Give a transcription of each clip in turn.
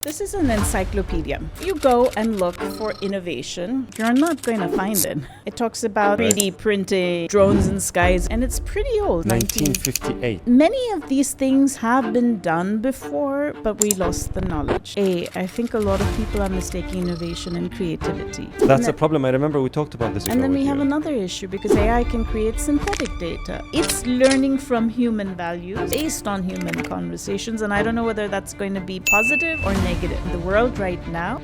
This is an encyclopedia. You go and look for innovation. You're not going to find it. It talks about 3D printing, drones in skies, and it's pretty old. 1958. Many of these things have been done before, but we lost the knowledge. I think a lot of people are mistaking innovation and creativity. That's a problem. I remember we talked about this. And then we have another issue because AI can create synthetic data. It's learning from human values based on human conversations, and I don't know whether that's going to be positive or negative. The world right now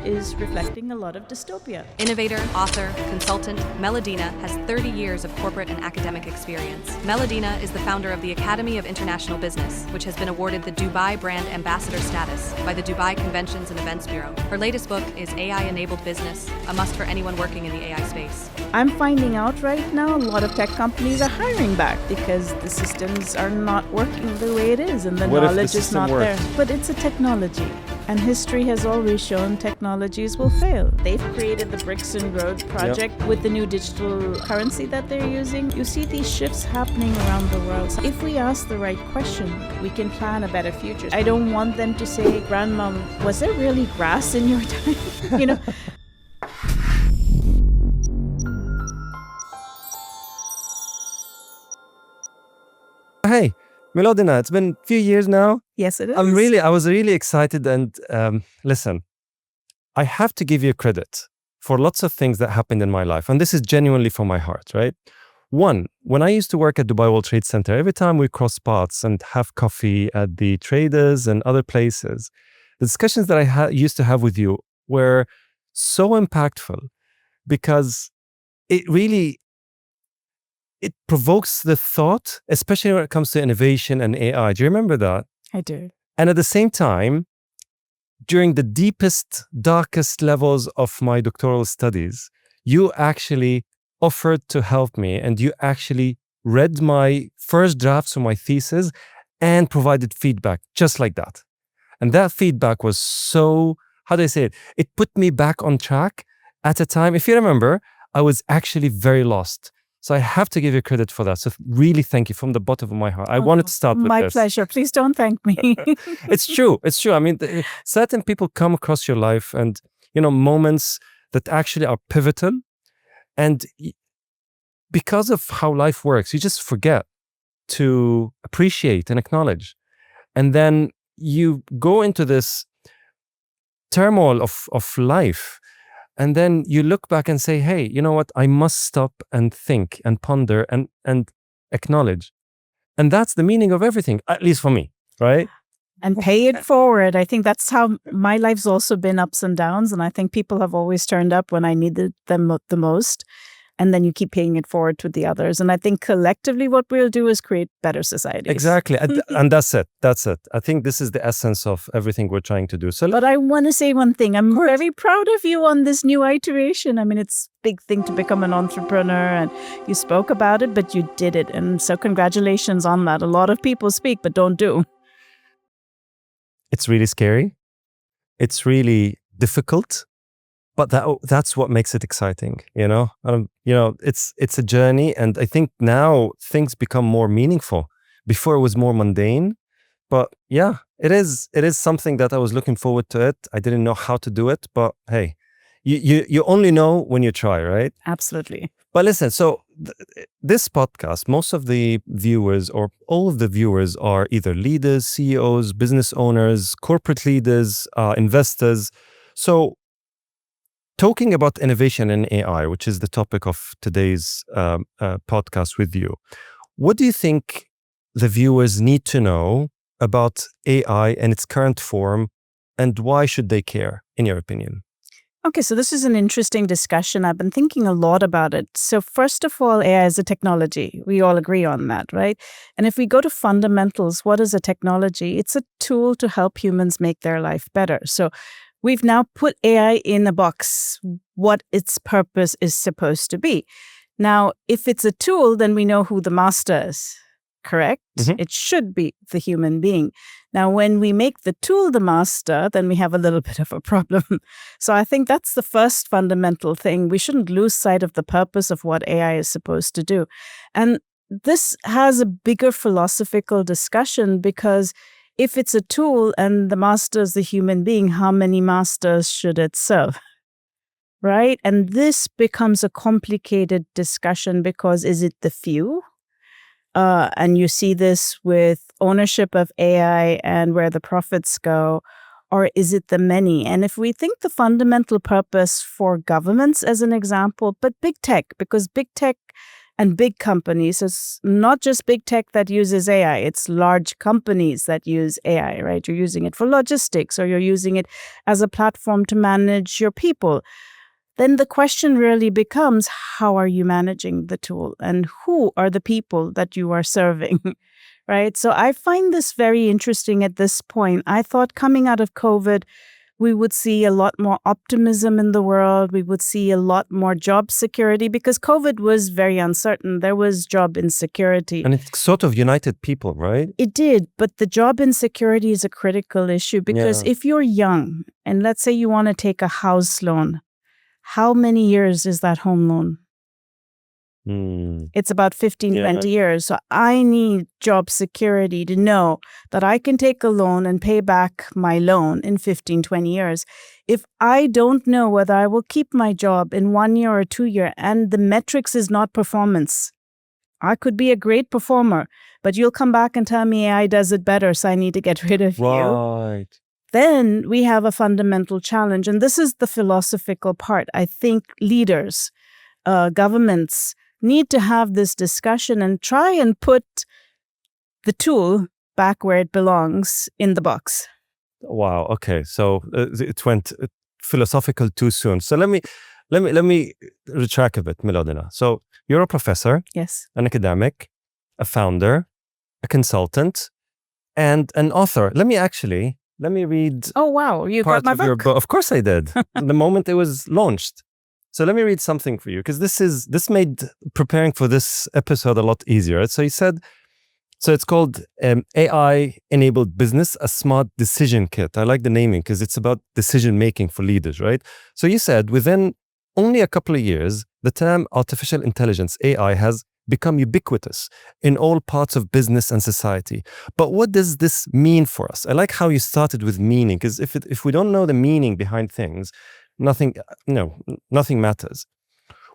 is reflecting a lot of dystopia. Innovator, author, consultant, Melodena has 30 years of corporate and academic experience. Melodena is the founder of the Academy of International Business, which has been awarded the Dubai Brand Ambassador status by the Dubai Conventions and Events Bureau. Her latest book is AI-Enabled Business, a must for anyone working in the AI space. I'm finding out right now a lot of tech companies are hiring back because the systems are not working the way it is and the knowledge is not there. But it's a technology. And history has always shown technologies will fail. They've created the Bricks and Road project with the new digital currency that they're using. You see these shifts happening around the world. So if we ask the right question, we can plan a better future. I don't want them to say, Grandma, was there really grass in your time? You know. Hey, Melodena, it's been a few years now. Yes, it is. I was really excited and listen, I have to give you credit for lots of things that happened in my life. And this is genuinely from my heart, right? One, when I used to work at Dubai World Trade Center, every time we cross paths and have coffee at the traders and other places, the discussions that I used to have with you were so impactful because it provokes the thought, especially when it comes to innovation and AI. Do you remember that? I do. And at the same time, during the deepest, darkest levels of my doctoral studies, you actually offered to help me and you actually read my first drafts of my thesis and provided feedback just like that. And that feedback was so, how do I say it? It put me back on track at a time. If you remember, I was actually very lost. So I have to give you credit for that. So really thank you from the bottom of my heart. I wanted to start with this. My pleasure. Please don't thank me. It's true. It's true. I mean, certain people come across your life and, moments that actually are pivotal. And because of how life works, you just forget to appreciate and acknowledge. And then you go into this turmoil of life. And then you look back and say, hey, you know what? I must stop and think and ponder and acknowledge. And that's the meaning of everything, at least for me, right? And pay it forward. I think that's how my life's also been ups and downs. And I think people have always turned up when I needed them the most. And then you keep paying it forward to the others. And I think collectively what we'll do is create better societies. Exactly. And that's it. That's it. I think this is the essence of everything we're trying to do. But I want to say one thing. I'm very proud of you on this new iteration. I mean, it's a big thing to become an entrepreneur and you spoke about it, but you did it. And so congratulations on that. A lot of people speak, but don't do. It's really scary. It's really difficult. But that's what makes it exciting, It's a journey, and I think now things become more meaningful. Before it was more mundane, but yeah, it is something that I was looking forward to it. I didn't know how to do it, but hey, you only know when you try, right? Absolutely. But listen, so this podcast, most of the viewers or all of the viewers are either leaders, CEOs, business owners, corporate leaders, investors. So talking about innovation in AI, which is the topic of today's podcast with you, what do you think the viewers need to know about AI and its current form, and why should they care, in your opinion? Okay, so this is an interesting discussion. I've been thinking a lot about it. So first of all, AI is a technology. We all agree on that, right? And if we go to fundamentals, what is a technology? It's a tool to help humans make their life better. So we've now put AI in a box, what its purpose is supposed to be. Now, if it's a tool, then we know who the master is, correct? Mm-hmm. It should be the human being. Now, when we make the tool the master, then we have a little bit of a problem. So I think that's the first fundamental thing. We shouldn't lose sight of the purpose of what AI is supposed to do. And this has a bigger philosophical discussion because if it's a tool and the master is the human being, how many masters should it serve? Right? And this becomes a complicated discussion because is it the few? And you see this with ownership of AI and where the profits go, or is it the many? And if we think the fundamental purpose for governments as an example, but big tech, because big tech and big companies, it's not just big tech that uses AI, it's large companies that use AI, right? You're using it for logistics or you're using it as a platform to manage your people. Then the question really becomes, how are you managing the tool and who are the people that you are serving, right? So I find this very interesting at this point. I thought coming out of COVID, we would see a lot more optimism in the world. We would see a lot more job security because COVID was very uncertain. There was job insecurity. And it sort of united people, right? It did, but the job insecurity is a critical issue because if you're young and let's say you want to take a house loan, how many years is that home loan? It's about 15, 20 years. So I need job security to know that I can take a loan and pay back my loan in 15, 20 years. If I don't know whether I will keep my job in 1 year or 2 years and the metrics is not performance, I could be a great performer, but you'll come back and tell me AI does it better, so I need to get rid of you. Right. Then we have a fundamental challenge. And this is the philosophical part. I think leaders, governments need to have this discussion and try and put the tool back where it belongs in the box. Wow. Okay. So it went philosophical too soon. So let me retract a bit, Melodena. So you're a professor, yes, an academic, a founder, a consultant, and an author. Let me read. Oh, wow. You got my book? Your book. Of course I did. The moment it was launched. So let me read something for you because this made preparing for this episode a lot easier. So you said, so it's called AI-enabled business, a smart decision kit. I like the naming because it's about decision making for leaders, right? So you said within only a couple of years, the term artificial intelligence, AI, has become ubiquitous in all parts of business and society. But what does this mean for us? I like how you started with meaning, because if we don't know the meaning behind things, nothing matters.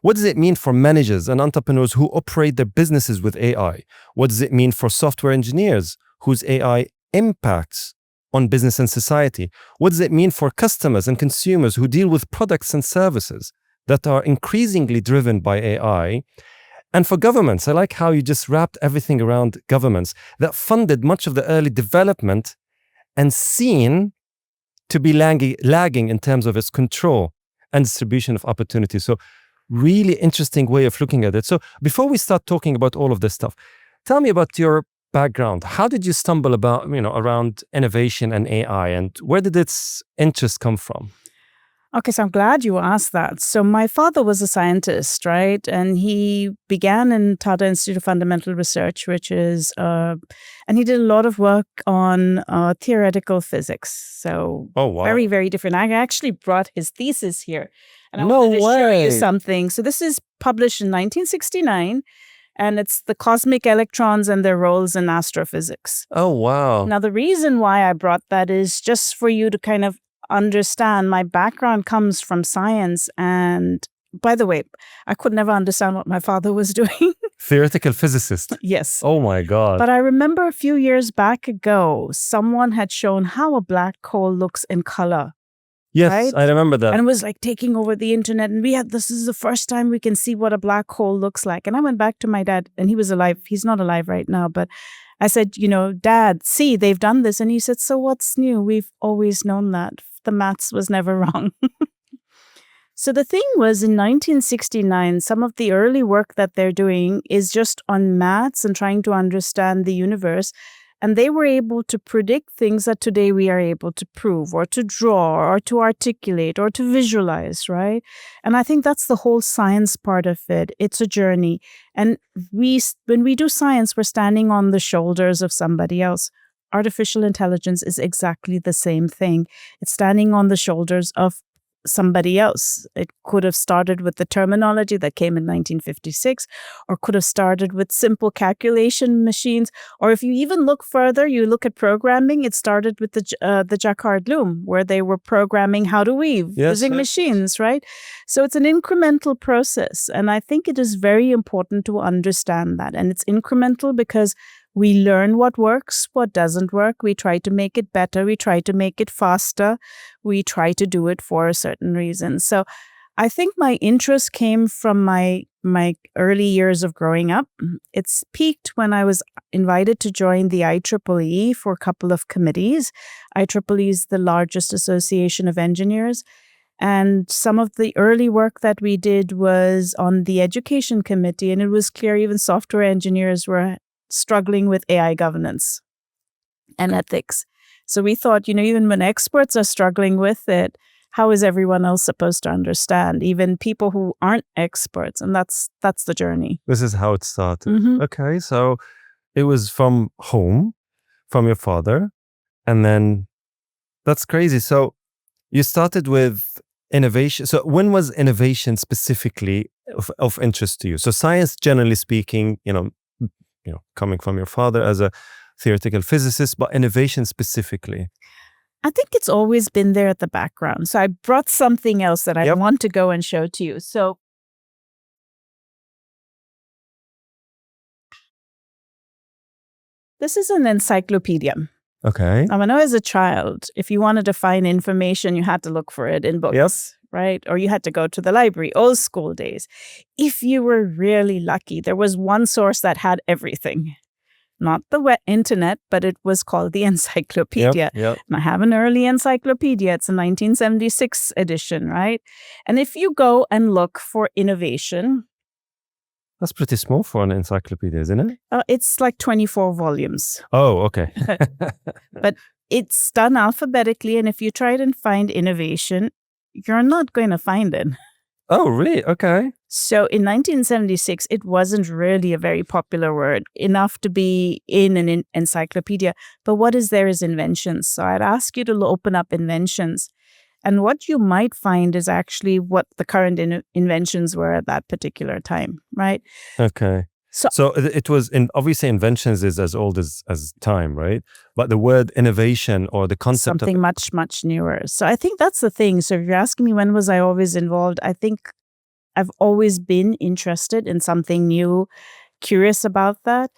What does it mean for managers and entrepreneurs who operate their businesses with AI? What does it mean for software engineers whose AI impacts on business and society? What does it mean for customers and consumers who deal with products and services that are increasingly driven by AI? And for governments, I like how you just wrapped everything around governments that funded much of the early development and seen to be lagging in terms of its control and distribution of opportunities. So really interesting way of looking at it. So before we start talking about all of this stuff, tell me about your background. How did you stumble around innovation and AI, and where did its interest come from? Okay, so I'm glad you asked that. So my father was a scientist, right? And he began in Tata Institute of Fundamental Research, which is, and he did a lot of work on theoretical physics. So very, very different. I actually brought his thesis here. And I wanted to show you something. So this is published in 1969. And it's the cosmic electrons and their roles in astrophysics. Oh, wow. Now, the reason why I brought that is just for you to kind of understand my background comes from science. And by the way, I could never understand what my father was doing. Theoretical physicist. Yes. Oh my God. But I remember a few years back ago, someone had shown how a black hole looks in color. Yes, right? I remember that. And it was like taking over the internet. And this is the first time we can see what a black hole looks like. And I went back to my dad, and he was alive. He's not alive right now, but I said, Dad, see, they've done this. And he said, so what's new? We've always known that. The maths was never wrong. So the thing was, in 1969, some of the early work that they're doing is just on maths and trying to understand the universe. And they were able to predict things that today we are able to prove or to draw or to articulate or to visualize, right? And I think that's the whole science part of it. It's a journey. And when we do science, we're standing on the shoulders of somebody else. Artificial intelligence is exactly the same thing. It's standing on the shoulders of somebody else. It could have started with the terminology that came in 1956, or could have started with simple calculation machines. Or if you even look further, you look at programming, it started with the jacquard loom, where they were programming how to weave using machines, right? So it's an incremental process. And I think it is very important to understand that. And it's incremental because we learn what works, what doesn't work. We try to make it better. We try to make it faster. We try to do it for a certain reason. So I think my interest came from my early years of growing up. It's peaked when I was invited to join the IEEE for a couple of committees. IEEE is the largest association of engineers. And some of the early work that we did was on the education committee, and it was clear even software engineers were struggling with AI governance and ethics. So we thought, even when experts are struggling with it, how is everyone else supposed to understand, even people who aren't experts? And that's the journey. This is how it started. Mm-hmm. Okay, so it was from home, from your father, and then that's crazy. So you started with innovation. So when was innovation specifically of interest to you? So science, generally speaking, coming from your father as a theoretical physicist, but innovation specifically. I think it's always been there at the background. So I brought something else that I want to go and show to you. So this is an encyclopedia. Okay. Now, when I was a child, if you wanted to find information, you had to look for it in books, right? Or you had to go to the library, old school days. If you were really lucky, there was one source that had everything. Not the internet, but it was called the encyclopedia. Yep. And I have an early encyclopedia. It's a 1976 edition, right? And if you go and look for innovation... That's pretty small for an encyclopedia, isn't it? It's like 24 volumes. Oh, okay. But it's done alphabetically, and if you try and find innovation, you're not going to find it. Oh, really? Okay. So in 1976, it wasn't really a very popular word, enough to be in an encyclopedia. But what is there is inventions. So I'd ask you to open up inventions. And what you might find is actually what the current inventions were at that particular time, right? Okay. So it was, obviously inventions is as old as time, right? But the word innovation or the concept something much, much newer. So I think that's the thing. So if you're asking me when was I always involved, I think I've always been interested in something new, curious about that.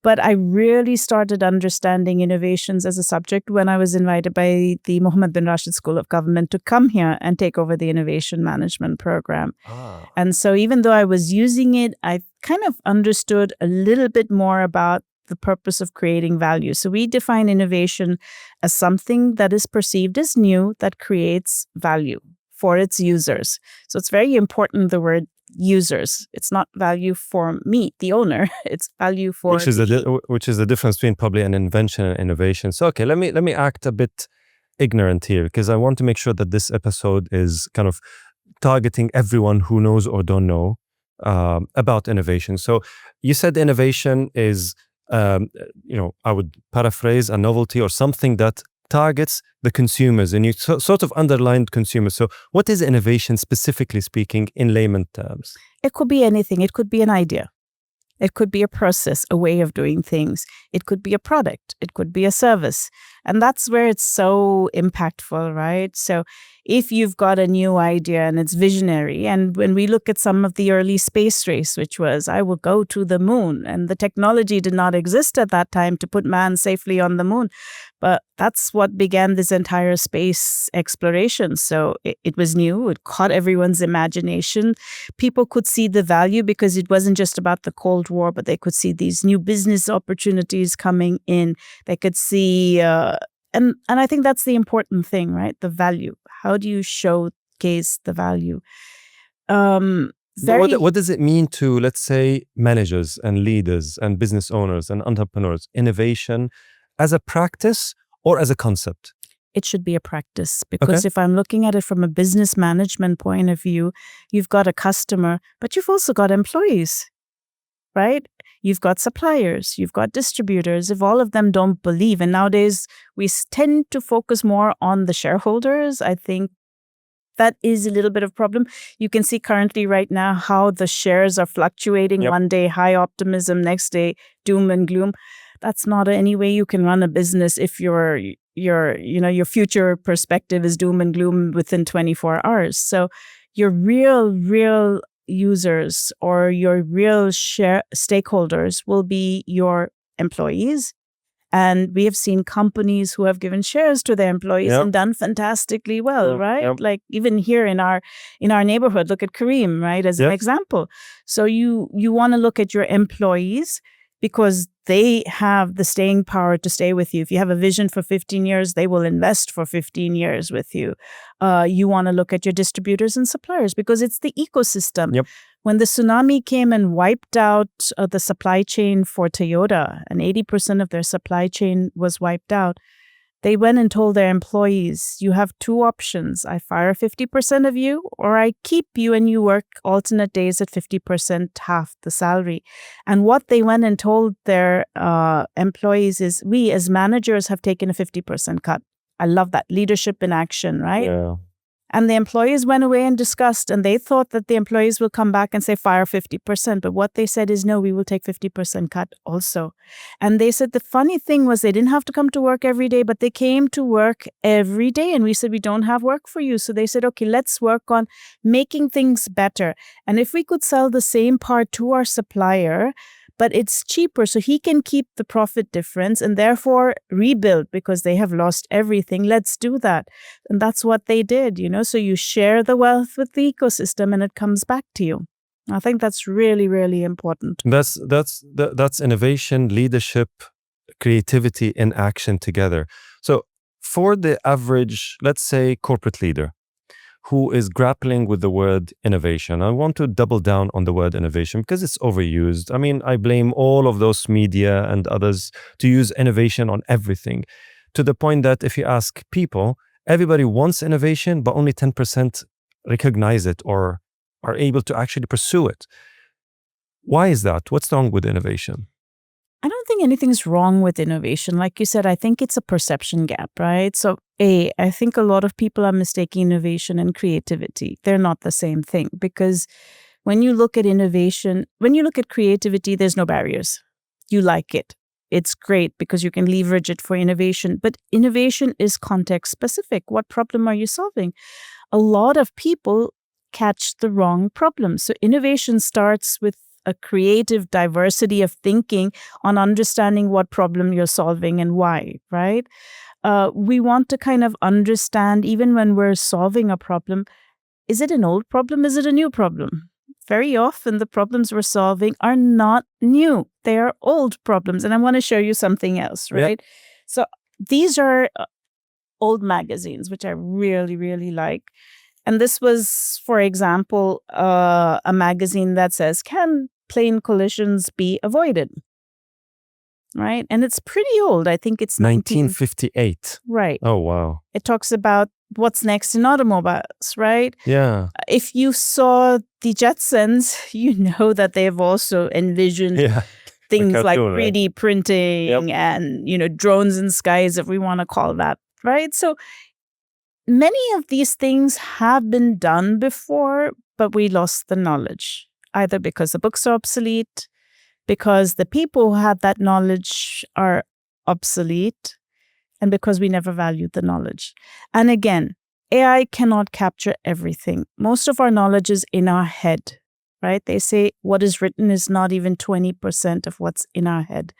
But I really started understanding innovations as a subject when I was invited by the Mohammed bin Rashid School of Government to come here and take over the innovation management program. And so even though I was using it, I kind of understood a little bit more about the purpose of creating value. So we define innovation as something that is perceived as new that creates value for its users. So it's very important, the word users. It's not value for me, the owner. It's value for which is the difference between probably an invention and innovation. So okay, let me act a bit ignorant here, because I want to make sure that this episode is kind of targeting everyone who knows or don't know about innovation. So you said innovation is I would paraphrase, a novelty or something that targets the consumers, and you sort of underlined consumers. So what is innovation, specifically speaking, in layman terms? It could be anything. It could be an idea. It could be a process, a way of doing things. It could be a product. It could be a service. And that's where it's so impactful, right? So if you've got a new idea and it's visionary, and when we look at some of the early space race, which was, I will go to the moon, and the technology did not exist at that time to put man safely on the moon. But that's what began this entire space exploration. So it was new. It caught everyone's imagination. People could see the value because it wasn't just about the Cold War, but they could see these new business opportunities coming in. They could see, and I think that's the important thing, right? The value. How do you showcase the value? What does it mean to, let's say, managers and leaders and business owners and entrepreneurs, innovation as a practice or as a concept? It should be a practice, because if I'm looking at it from a business management point of view, you've got a customer, but you've also got employees, right? You've got suppliers, you've got distributors. If all of them don't believe, and nowadays we tend to focus more on the shareholders, I think that is a little bit of problem. You can see currently right now how the shares are fluctuating. Yep. One day high optimism, next day doom and gloom. That's not any way you can run a business if your future perspective is doom and gloom within 24 hours. So your real users or your real stakeholders will be your employees. And we have seen companies who have given shares to their employees Yep. and done fantastically well, Yep. right? Yep. Like even here in our neighborhood, look at Kareem, right, as an Yes. example. So you want to look at your employees because they have the staying power to stay with you. If you have a vision for 15 years, they will invest for 15 years with you. You want to look at your distributors and suppliers because it's the ecosystem. Yep. When the tsunami came and wiped out the supply chain for Toyota, and 80% of their supply chain was wiped out, they went and told their employees, you have two options. I fire 50% of you, or I keep you and you work alternate days at 50%, half the salary. And what they went and told their employees is, we as managers have taken a 50% cut. I love that. Leadership in action, right? Yeah. And the employees went away and discussed, and they thought that the employees will come back and say, fire 50%. But what they said is, no, we will take 50% cut also. And they said the funny thing was they didn't have to come to work every day, but they came to work every day. And we said, we don't have work for you. So they said, okay, let's work on making things better. And if we could sell the same part to our supplier, but it's cheaper, so he can keep the profit difference and therefore rebuild because they have lost everything. Let's do that. And that's what they did, So you share the wealth with the ecosystem and it comes back to you. I think that's really, really important. That's innovation, leadership, creativity in action together. So for the average, let's say, corporate leader who is grappling with the word innovation, I want to double down on the word innovation because it's overused. I mean, I blame all of those media and others to use innovation on everything, to the point that if you ask people, everybody wants innovation, but only 10% recognize it or are able to actually pursue it. Why is that? What's wrong with innovation? I don't think anything's wrong with innovation. Like you said, I think it's a perception gap, right? So, I think a lot of people are mistaking innovation and creativity. They're not the same thing because when you look at innovation, when you look at creativity, there's no barriers. You like it. It's great because you can leverage it for innovation. But innovation is context specific. What problem are you solving? A lot of people catch the wrong problem. So innovation starts with a creative diversity of thinking on understanding what problem you're solving and why, right? We want to kind of understand, even when we're solving a problem, is it an old problem? Is it a new problem? Very often the problems we're solving are not new. They are old problems. And I want to show you something else, right? Yep. So these are old magazines, which I really, really like. And this was, for example, a magazine that says, can plane collisions be avoided? Right? And it's pretty old. I think it's 1958. Right. Oh, wow. It talks about what's next in automobiles, right? Yeah. If you saw the Jetsons, you know that they've also envisioned things cartoon, like 3D right? Printing and, drones in skies, if we want to call that, right? So many of these things have been done before, but we lost the knowledge, either because the books are obsolete, because the people who had that knowledge are obsolete, and because we never valued the knowledge. And again, AI cannot capture everything. Most of our knowledge is in our head, right? They say what is written is not even 20% of what's in our head.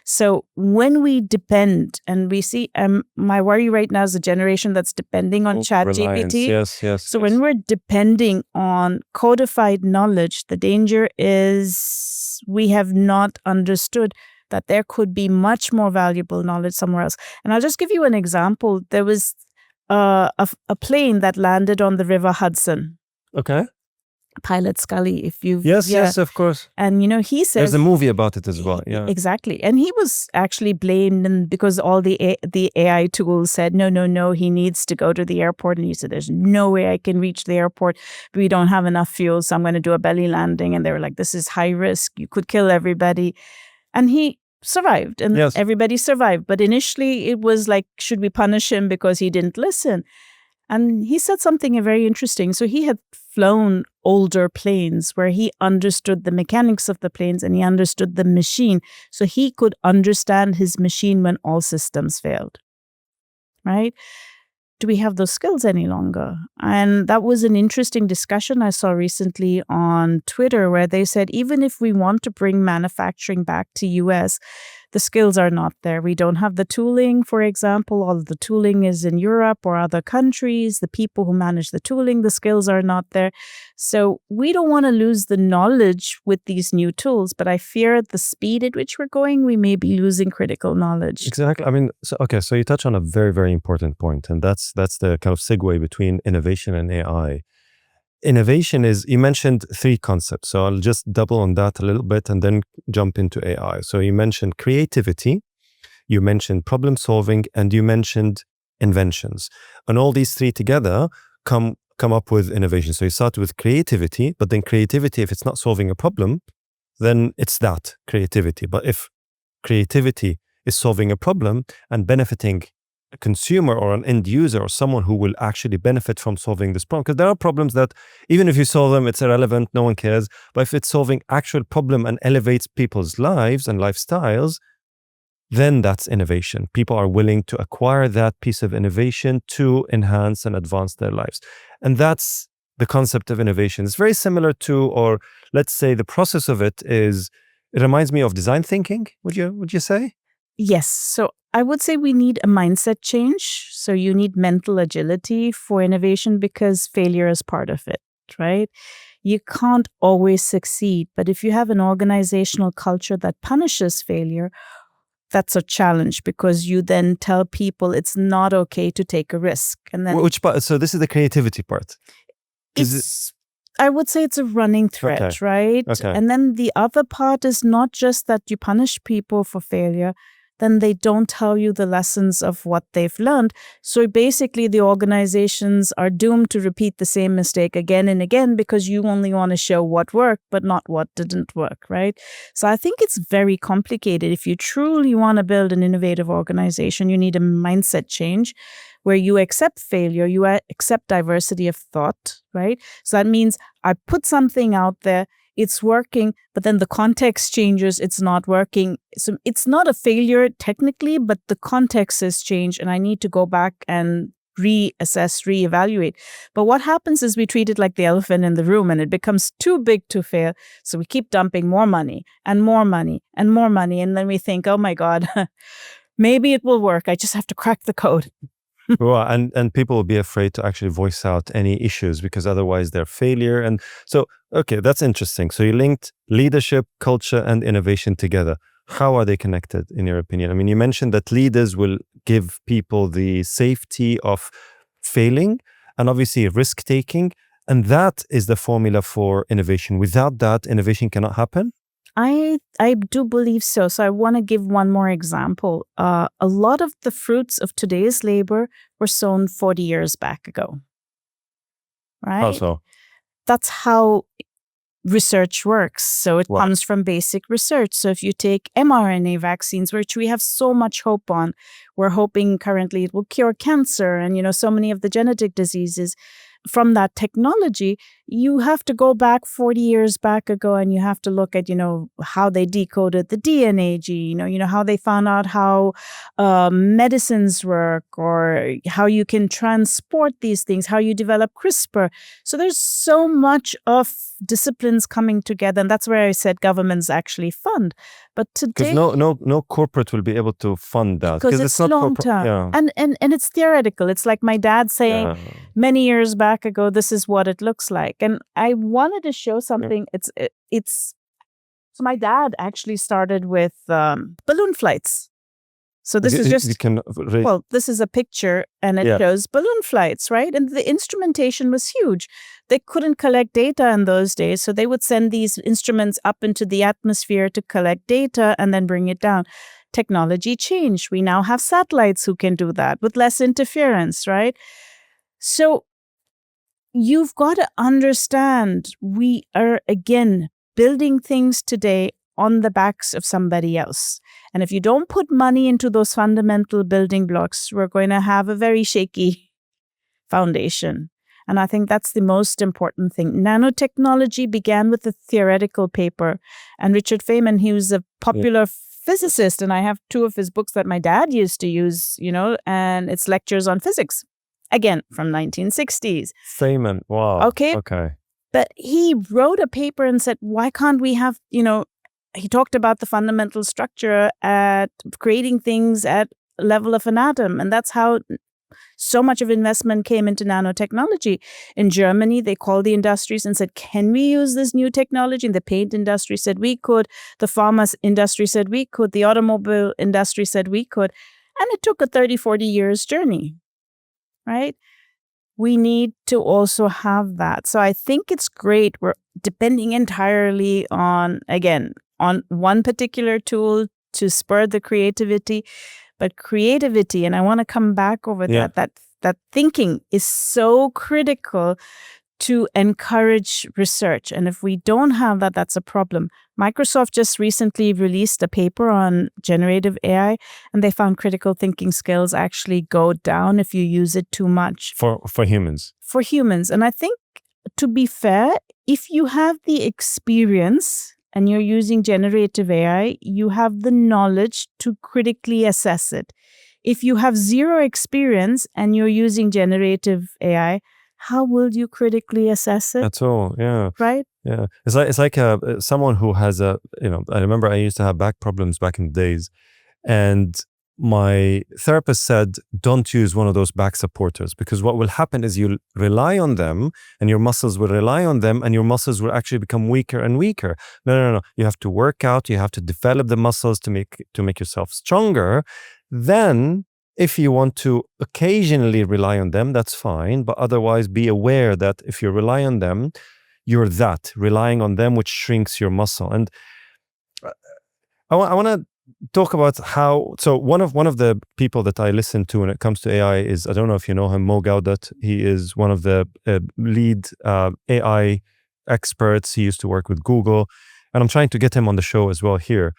So when we depend, and we see, my worry right now is the generation that's depending on ChatGPT. Yes. So when we're depending on codified knowledge, the danger is we have not understood that there could be much more valuable knowledge somewhere else. And I'll just give you an example. There was a plane that landed on the River Hudson. Okay. Pilot Scully, if you've... Yes, of course. And, he says... There's a movie about it as well, yeah. Exactly. And he was actually blamed because all the AI tools said, no, he needs to go to the airport. And he said, there's no way I can reach the airport. We don't have enough fuel, so I'm going to do a belly landing. And they were like, this is high risk. You could kill everybody. And he survived, and everybody survived. But initially, it was like, should we punish him because he didn't listen? And he said something very interesting. So he had flown older planes where he understood the mechanics of the planes and he understood the machine. So he could understand his machine when all systems failed. Right? Do we have those skills any longer? And that was an interesting discussion I saw recently on Twitter where they said even if we want to bring manufacturing back to US, the skills are not there. We don't have the tooling, for example. All of the tooling is in Europe or other countries. The people who manage the tooling, the skills are not there. So we don't want to lose the knowledge with these new tools, but I fear at the speed at which we're going, we may be losing critical knowledge. Exactly. I mean, so you touch on a very, very important point, and that's the kind of segue between innovation and AI. Innovation is, you mentioned 3 concepts, so I'll just double on that a little bit and then jump into AI. So you mentioned creativity, you mentioned problem solving, and you mentioned inventions. And all these 3 together come up with innovation. So you start with creativity, but then creativity, if it's not solving a problem, then it's that creativity. But if creativity is solving a problem and benefiting a consumer or an end user or someone who will actually benefit from solving this problem, because there are problems that even if you solve them, it's irrelevant, no one cares. But if it's solving actual problem and elevates people's lives and lifestyles, then that's innovation. People are willing to acquire that piece of innovation to enhance and advance their lives. And that's the concept of innovation. It's very similar to, or let's say the process of it reminds me of design thinking, would you say? Yes. So I would say we need a mindset change. So you need mental agility for innovation because failure is part of it, right? You can't always succeed, but if you have an organizational culture that punishes failure, that's a challenge because you then tell people it's not okay to take a risk. And then Which part? So this is the creativity part. I would say it's a running thread, Okay. right? Okay. And then the other part is not just that you punish people for failure, then they don't tell you the lessons of what they've learned. So basically, the organizations are doomed to repeat the same mistake again and again because you only want to show what worked, but not what didn't work, right? So I think it's very complicated. If you truly want to build an innovative organization, you need a mindset change where you accept failure, you accept diversity of thought, right? So that means I put something out there, it's working, but then the context changes, it's not working. So it's not a failure technically, but the context has changed and I need to go back and reassess, reevaluate. But what happens is we treat it like the elephant in the room and it becomes too big to fail. So we keep dumping more money and more money and more money. And then we think, oh my God, maybe it will work. I just have to crack the code. Well, and people will be afraid to actually voice out any issues because otherwise they're failure. And so, okay, that's interesting. So you linked leadership, culture, and innovation together. How are they connected, in your opinion? I mean, you mentioned that leaders will give people the safety of failing and obviously risk-taking. And that is the formula for innovation. Without that, innovation cannot happen. I do believe so. So I want to give one more example. A lot of the fruits of today's labor were sown 40 years back ago. Right? Also, that's how research works. So it Wow. comes from basic research. So if you take mRNA vaccines, which we have so much hope on, we're hoping currently it will cure cancer and, so many of the genetic diseases. From that technology, you have to go back 40 years back ago and you have to look at, how they decoded the DNA gene, how they found out how medicines work or how you can transport these things, how you develop CRISPR. So there's so much of disciplines coming together. And that's where I said governments actually fund. But today, because no corporate will be able to fund that because it's not long term. Yeah. And it's theoretical. It's like my dad saying Yeah. many years back ago, this is what it looks like. And I wanted to show something. It's so my dad actually started with balloon flights. So this is just, this is a picture and it shows balloon flights, right? And the instrumentation was huge. They couldn't collect data in those days. So they would send these instruments up into the atmosphere to collect data and then bring it down. Technology changed. We now have satellites who can do that with less interference, right? So you've got to understand we are, again, building things today on the backs of somebody else. And if you don't put money into those fundamental building blocks, we're going to have a very shaky foundation. And I think that's the most important thing. Nanotechnology began with a theoretical paper. And Richard Feynman, he was a popular physicist. And I have 2 of his books that my dad used to use, and it's lectures on physics. Again, from 1960s. Feynman, wow. Okay. Okay. But he wrote a paper and said, why can't we have, he talked about the fundamental structure at creating things at level of an atom. And that's how so much of investment came into nanotechnology. In Germany, they called the industries and said, can we use this new technology? And the paint industry said we could. The pharma industry said we could. The automobile industry said we could. And it took a 30, 40 years journey, right? We need to also have that. So I think it's great. We're depending entirely on one particular tool to spur the creativity. But creativity, and I want to come back over that thinking is so critical to encourage research. And if we don't have that, that's a problem. Microsoft just recently released a paper on generative AI, and they found critical thinking skills actually go down if you use it too much. For humans. For humans. And I think, to be fair, if you have the experience and you're using generative AI, you have the knowledge to critically assess it. If you have zero experience and you're using generative AI, how will you critically assess it? At all, yeah. Right? Yeah. It's like someone who has I remember I used to have back problems back in the days, and my therapist said, don't use one of those back supporters, because what will happen is you'll rely on them and your muscles will rely on them and your muscles will actually become weaker and weaker. No. You have to work out. You have to develop the muscles to make yourself stronger. Then if you want to occasionally rely on them, that's fine. But otherwise, be aware that if you rely on them, you're relying on them, which shrinks your muscle. And I want to talk about how. So one of the people that I listen to when it comes to AI is, I don't know if you know him, Mo Gaudat. He is one of the lead AI experts. He used to work with Google, and I'm trying to get him on the show as well here.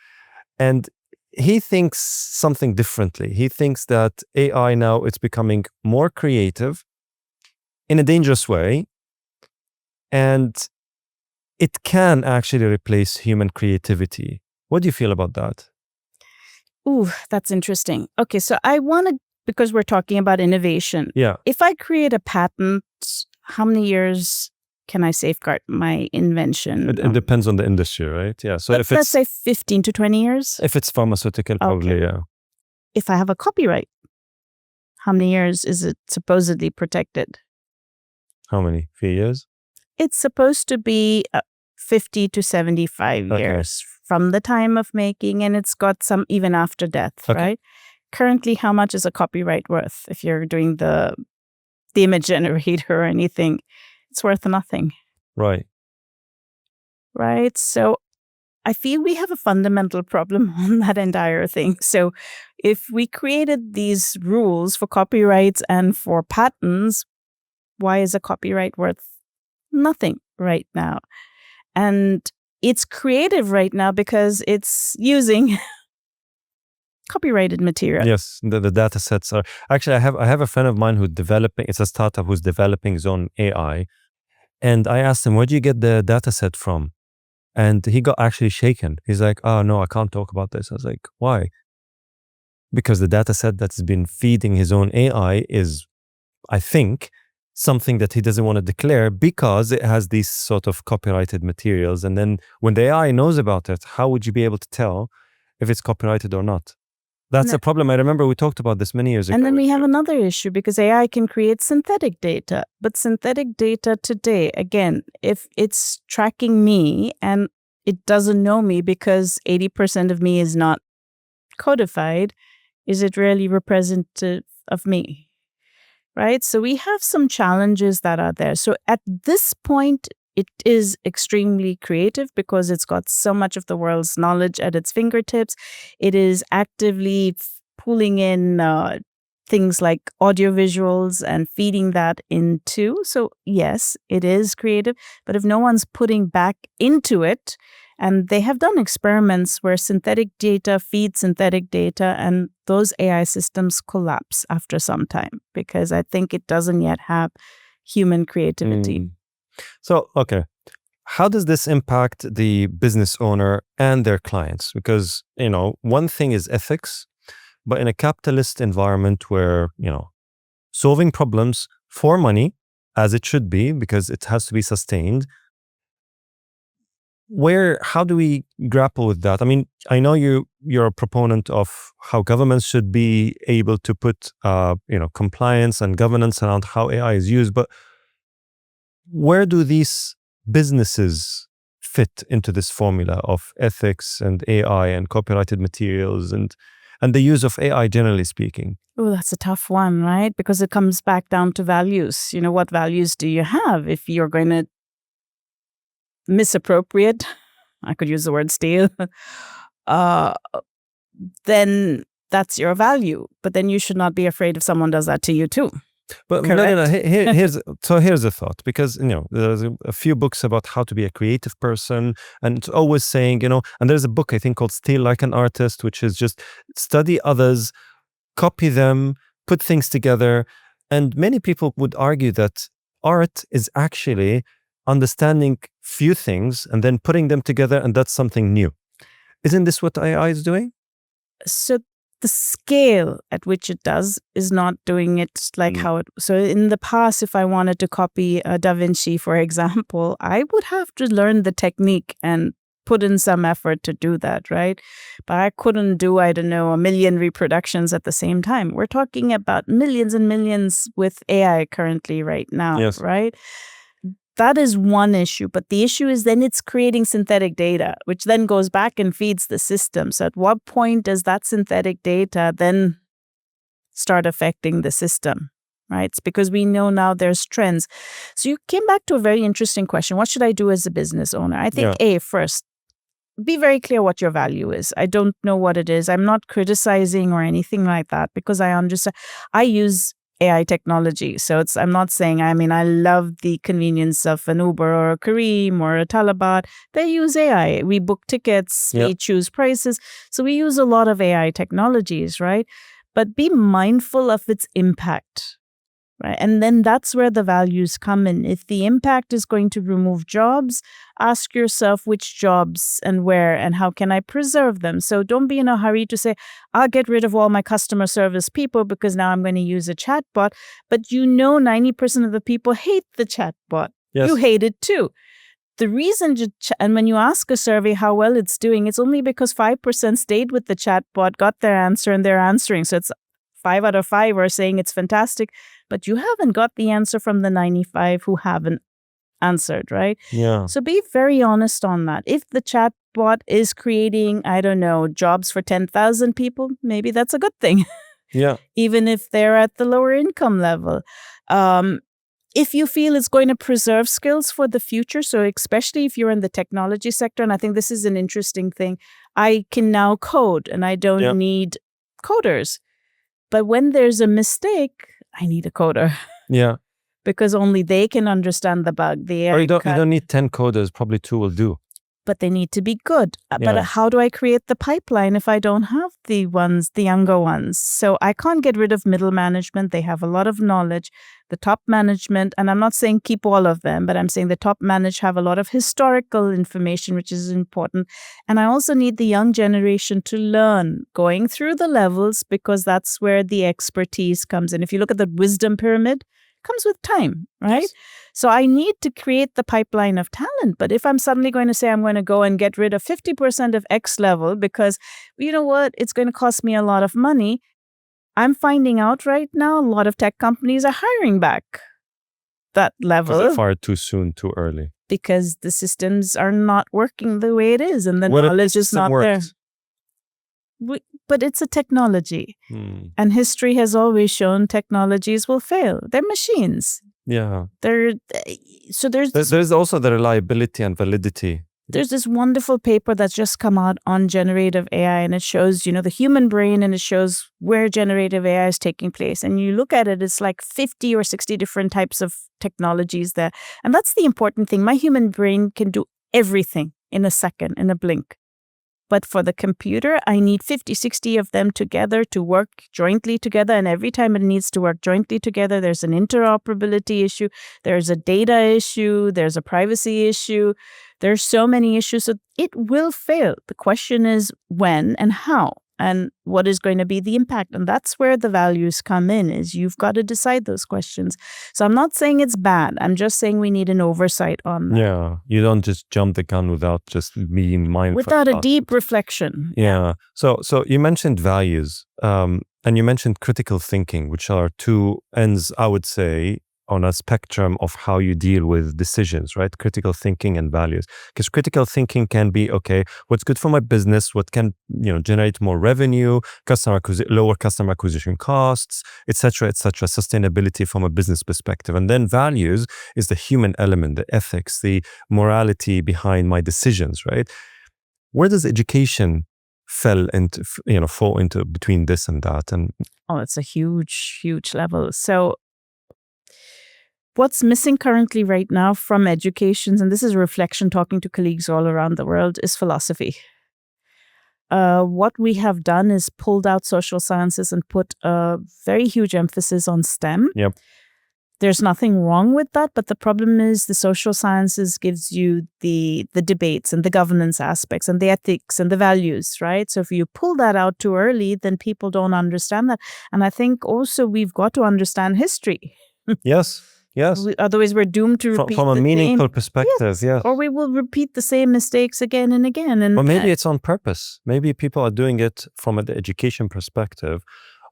And he thinks something differently. He thinks that AI now, it's becoming more creative in a dangerous way, and it can actually replace human creativity. What do you feel about that? Ooh, that's interesting. Okay, so I want to, because we're talking about innovation. Yeah. If I create a patent, how many years can I safeguard my invention? It depends on the industry, right? Yeah. So if let's say 15 to 20 years. If it's pharmaceutical, probably, yeah. If I have a copyright, how many years is it supposedly protected? How many? Few years? It's supposed to be 50 to 75 years from the time of making, and it's got some even after death, right? Currently, how much is a copyright worth? If you're doing the image generator or anything, it's worth nothing. Right. Right? So I feel we have a fundamental problem on that entire thing. So if we created these rules for copyrights and for patents, why is a copyright worth nothing right now? And it's creative right now because it's using copyrighted material. Yes, the data sets are actually. I have a friend of mine who's developing. It's a startup who's developing his own AI, and I asked him, "Where do you get the data set from?" And he got actually shaken. He's like, "Oh no, I can't talk about this." I was like, "Why?" Because the data set that's been feeding his own AI is, I think, something that he doesn't want to declare because it has these sort of copyrighted materials. And then when the AI knows about it, how would you be able to tell if it's copyrighted or not? That's a problem. I remember we talked about this many years ago. And then we have another issue because AI can create synthetic data. But synthetic data today, again, if it's tracking me and it doesn't know me because 80% of me is not codified, is it really representative of me? Right? So we have some challenges that are there. So at this point, it is extremely creative because it's got so much of the world's knowledge at its fingertips. It is actively pulling in things like audiovisuals and feeding that into. So yes, it is creative. But if no one's putting back into it And they have done experiments where synthetic data feeds synthetic data, and those AI systems collapse after some time because I think it doesn't yet have human creativity. Mm. So, okay. How does this impact the business owner and their clients? Because, one thing is ethics, but in a capitalist environment where, solving problems for money, as it should be, because it has to be sustained, how do we grapple with that? I mean, I know you're a proponent of how governments should be able to put, compliance and governance around how AI is used, but where do these businesses fit into this formula of ethics and AI and copyrighted materials and the use of AI generally speaking? Oh, that's a tough one, right? Because it comes back down to values. What values do you have if you're going to misappropriate? I could use the word steal. Then that's your value. But then you should not be afraid if someone does that to you too. But no. Here's a thought, because there's a few books about how to be a creative person, and it's always saying, and there's a book I think called Steal Like an Artist, which is just study others, copy them, put things together. And many people would argue that art is actually understanding few things and then putting them together, and that's something new. Isn't this what AI is doing? So the scale at which it does is not doing it like how it. So in the past, if I wanted to copy Da Vinci, for example, I would have to learn the technique and put in some effort to do that, right? But I couldn't do, I don't know, 1 million reproductions at the same time. We're talking about millions and millions with AI currently right now, Yes. right? That is one issue, but the issue is then it's creating synthetic data, which then goes back and feeds the system. So at what point does that synthetic data then start affecting the system, right? It's because we know now there's trends. So you came back to a very interesting question. What should I do as a business owner? I think, first, be very clear what your value is. I don't know what it is. I'm not criticizing or anything like that because I understand. I use AI technology. So I'm not saying, I love the convenience of an Uber or a Careem or a Talabat. They use AI. We book tickets, we choose prices. So we use a lot of AI technologies, right? But be mindful of its impact, right? And then that's where the values come in. If the impact is going to remove jobs, ask yourself which jobs and where and how can I preserve them. So don't be in a hurry to say, I'll get rid of all my customer service people because now I'm going to use a chatbot. But 90% of the people hate the chatbot. Yes. You hate it too. The reason, and when you ask a survey how well it's doing, it's only because 5% stayed with the chatbot, got their answer, and they're answering. So it's 5 out of 5 are saying it's fantastic, but you haven't got the answer from the 95 who haven't answered, right? Yeah. So be very honest on that. If the chatbot is creating, I don't know, jobs for 10,000 people, maybe that's a good thing. Yeah. Even if they're at the lower income level. If you feel it's going to preserve skills for the future, so especially if you're in the technology sector, and I think this is an interesting thing, I can now code and I don't need coders. But when there's a mistake, I need a coder. Yeah. Because only they can understand the bug. Or you don't need 10 coders, probably 2 will do. But they need to be good. But how do I create the pipeline if I don't have the younger ones? So I can't get rid of middle management. They have a lot of knowledge. The top management, and I'm not saying keep all of them, but I'm saying the top management have a lot of historical information, which is important. And I also need the young generation to learn going through the levels because that's where the expertise comes in. If you look at the wisdom pyramid, comes with time, right? Yes. So I need to create the pipeline of talent. But if I'm suddenly going to say I'm going to go and get rid of 50% of X level because, you know what, it's going to cost me a lot of money, I'm finding out right now a lot of tech companies are hiring back that level. Because they fired too soon, too early. Because the systems are not working the way it is and the knowledge is not there. But it's a technology. And history has always shown technologies will fail. They're machines. Yeah. There's also the reliability and validity. There's this wonderful paper that's just come out on generative AI, and it shows, the human brain, and it shows where generative AI is taking place. And you look at it, it's like 50 or 60 different types of technologies there. And that's the important thing. My human brain can do everything in a second, in a blink. But for the computer, I need 50, 60 of them together to work jointly together. And every time it needs to work jointly together, there's an interoperability issue, there's a data issue, there's a privacy issue. There's so many issues. So it will fail. The question is when and how and what is going to be the impact. And that's where the values come in, is you've got to decide those questions. So I'm not saying it's bad. I'm just saying we need an oversight on that. Yeah, you don't just jump the gun without just being mindful. Without a about deep it. reflection. Yeah. So you mentioned values, and you mentioned critical thinking, which are two ends, I would say, on a spectrum of how you deal with decisions, right? Critical thinking and values. Because critical thinking can be, okay, what's good for my business? What can, generate more revenue, lower customer acquisition costs, etc., etc. Sustainability from a business perspective. And then values is the human element, the ethics, the morality behind my decisions, right? Where does education fall into between this and that? And it's a huge, huge level. So what's missing currently right now from education, and this is a reflection talking to colleagues all around the world, is philosophy. What we have done is pulled out social sciences and put a very huge emphasis on STEM. Yep. There's nothing wrong with that, but the problem is the social sciences gives you the debates and the governance aspects and the ethics and the values, right? So if you pull that out too early, then people don't understand that. And I think also we've got to understand history. Yes. Otherwise, we're doomed to repeat from a meaningful perspective. Yes. Or we will repeat the same mistakes again and again. And or maybe it's on purpose. Maybe people are doing it from an education perspective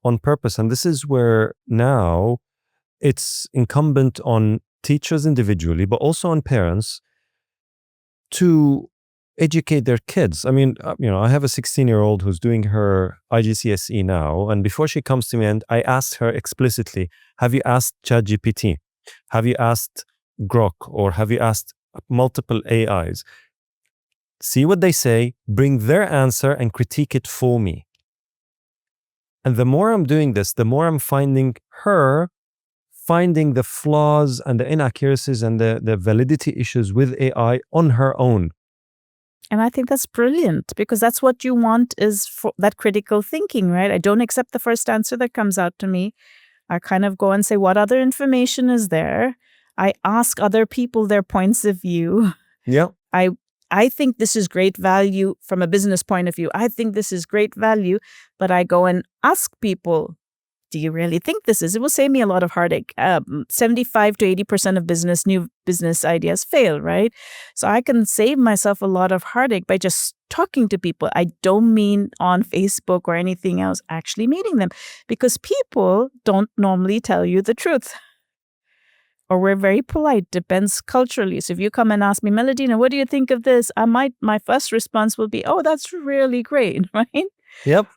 on purpose. And this is where now it's incumbent on teachers individually, but also on parents to educate their kids. I mean, I have a 16-year-old who's doing her IGCSE now. And before she comes to me, and I asked her explicitly, have you asked ChatGPT? Have you asked Grok? Or have you asked multiple AIs? See what they say, bring their answer and critique it for me. And the more I'm doing this, the more I'm finding the flaws and the inaccuracies and the validity issues with AI on her own. And I think that's brilliant, because that's what you want, is for that critical thinking, right? I don't accept the first answer that comes out to me. I kind of go and say, what other information is there? I ask other people their points of view. Yeah. I think this is great value from a business point of view. I think this is great value, but I go and ask people, do you really think this is? It will save me a lot of heartache. 75 to 80% of new business ideas fail, right? So I can save myself a lot of heartache by just talking to people. I don't mean on Facebook or anything else, actually meeting them, because people don't normally tell you the truth. Or we're very polite, depends culturally. So if you come and ask me, Melodena, what do you think of this? My first response will be, oh, that's really great, right? Yep.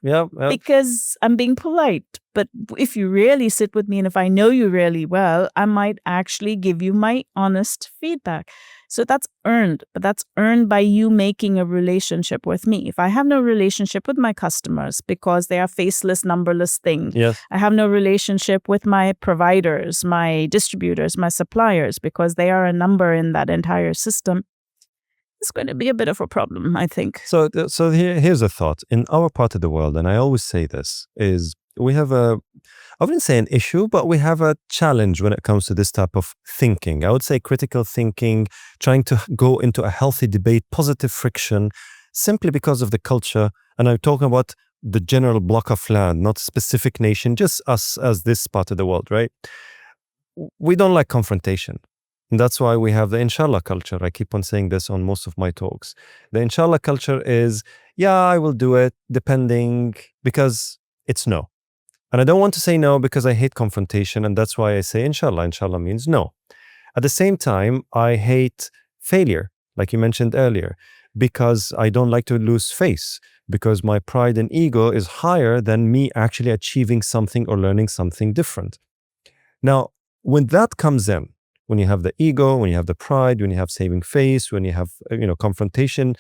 Because I'm being polite. But if you really sit with me and if I know you really well, I might actually give you my honest feedback. So that's earned, but that's earned by you making a relationship with me. If I have no relationship with my customers because they are faceless, numberless things, yes. I have no relationship with my providers, my distributors, my suppliers, because they are a number in that entire system, it's going to be a bit of a problem, I think. So here's a thought. In our part of the world, and I always say this, is we have I wouldn't say an issue, but we have a challenge when it comes to this type of thinking. I would say critical thinking, trying to go into a healthy debate, positive friction, simply because of the culture. And I'm talking about the general block of land, not a specific nation, just us as this part of the world, right? We don't like confrontation. And that's why we have the Inshallah culture. I keep on saying this on most of my talks. The Inshallah culture is, yeah, I will do it, depending, because it's no. And I don't want to say no because I hate confrontation. And that's why I say Inshallah. Inshallah means no. At the same time, I hate failure, like you mentioned earlier, because I don't like to lose face, because my pride and ego is higher than me actually achieving something or learning something different. Now, when that comes in, when you have the ego, when you have the pride, when you have saving face, when you have, confrontation,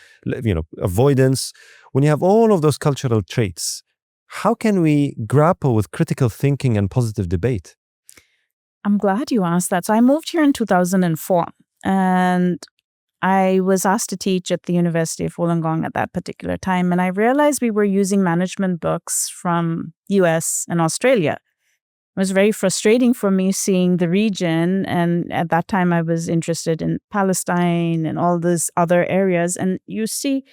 avoidance, when you have all of those cultural traits, how can we grapple with critical thinking and positive debate? I'm glad you asked that. So I moved here in 2004, and I was asked to teach at the University of Wollongong at that particular time, and I realized we were using management books from US and Australia. It was very frustrating for me seeing the region, and at that time I was interested in Palestine and all these other areas, and you see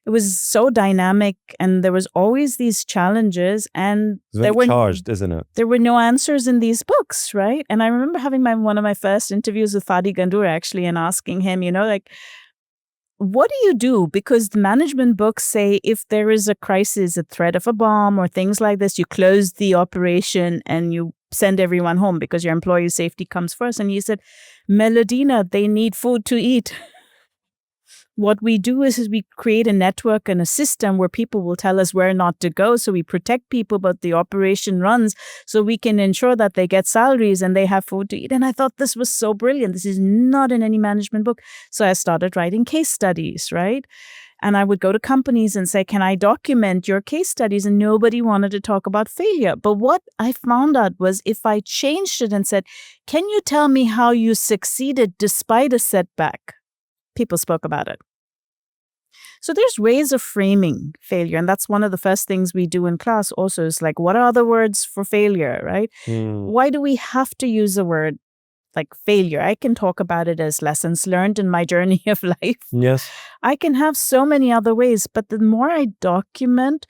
it was so dynamic, and there was always these challenges, and It's very charged, isn't it? there were no answers in these books, right? And I remember having one of my first interviews with Fadi Gandour actually, and asking him, like, what do you do? Because the management books say if there is a crisis, a threat of a bomb or things like this, you close the operation and you send everyone home because your employee safety comes first. And he said, Melodena, they need food to eat. What we do is we create a network and a system where people will tell us where not to go. So we protect people, but the operation runs so we can ensure that they get salaries and they have food to eat. And I thought this was so brilliant. This is not in any management book. So I started writing case studies, right? And I would go to companies and say, can I document your case studies? And nobody wanted to talk about failure. But what I found out was if I changed it and said, can you tell me how you succeeded despite a setback? People spoke about it. So there's ways of framing failure. And that's one of the first things we do in class also is like, what are other words for failure, right? Why do we have to use a word like failure? I can talk about it as lessons learned in my journey of life. Yes. I can have so many other ways, but the more I document,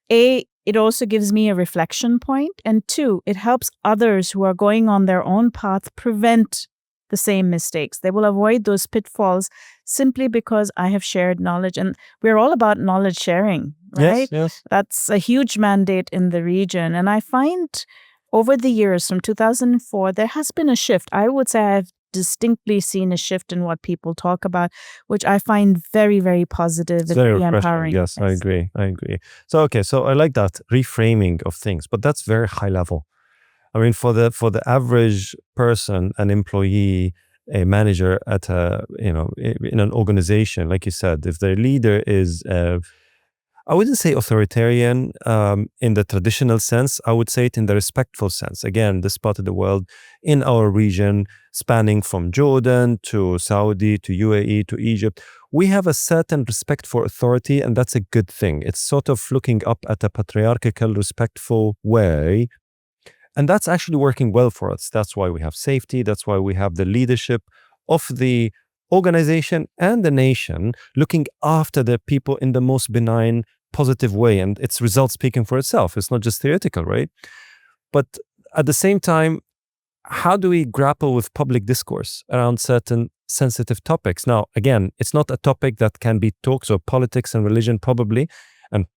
it also gives me a reflection point. And two, it helps others who are going on their own path prevent the same mistakes. They will avoid those pitfalls simply because I have shared knowledge. And we're all about knowledge sharing, right? Yes. That's a huge mandate in the region. And I find over the years from 2004, there has been a shift. I would say I've distinctly seen a shift in what people talk about, which I find very, very positive and very empowering. Yes, I agree. So I like that reframing of things, but that's very high level. I mean, for the average person, an employee, a manager at in an organization, like you said, if their leader is, I wouldn't say authoritarian in the traditional sense. I would say it in the respectful sense. Again, this part of the world in our region, spanning from Jordan to Saudi to UAE to Egypt, we have a certain respect for authority, and that's a good thing. It's sort of looking up at a patriarchal, respectful way. And that's actually working well for us. That's why we have safety. That's why we have the leadership of the organization and the nation looking after the people in the most benign, positive way. And its results speaking for itself. It's not just theoretical, right? But at the same time, how do we grapple with public discourse around certain sensitive topics? Now, again, it's not a topic that can be talked, so politics and religion probably, and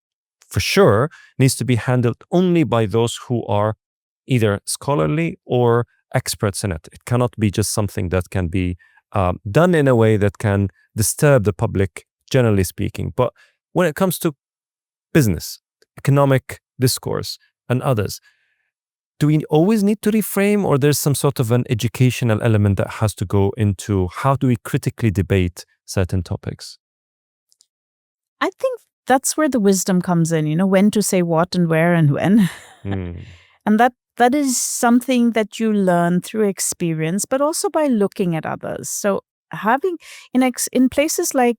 for sure, needs to be handled only by those who are either scholarly or experts in it. It cannot be just something that can be done in a way that can disturb the public, generally speaking. But when it comes to business, economic discourse, and others, do we always need to reframe, or there's some sort of an educational element that has to go into how do we critically debate certain topics? I think that's where the wisdom comes in, when to say what and where and when. And that is something that you learn through experience, but also by looking at others. So having in places like,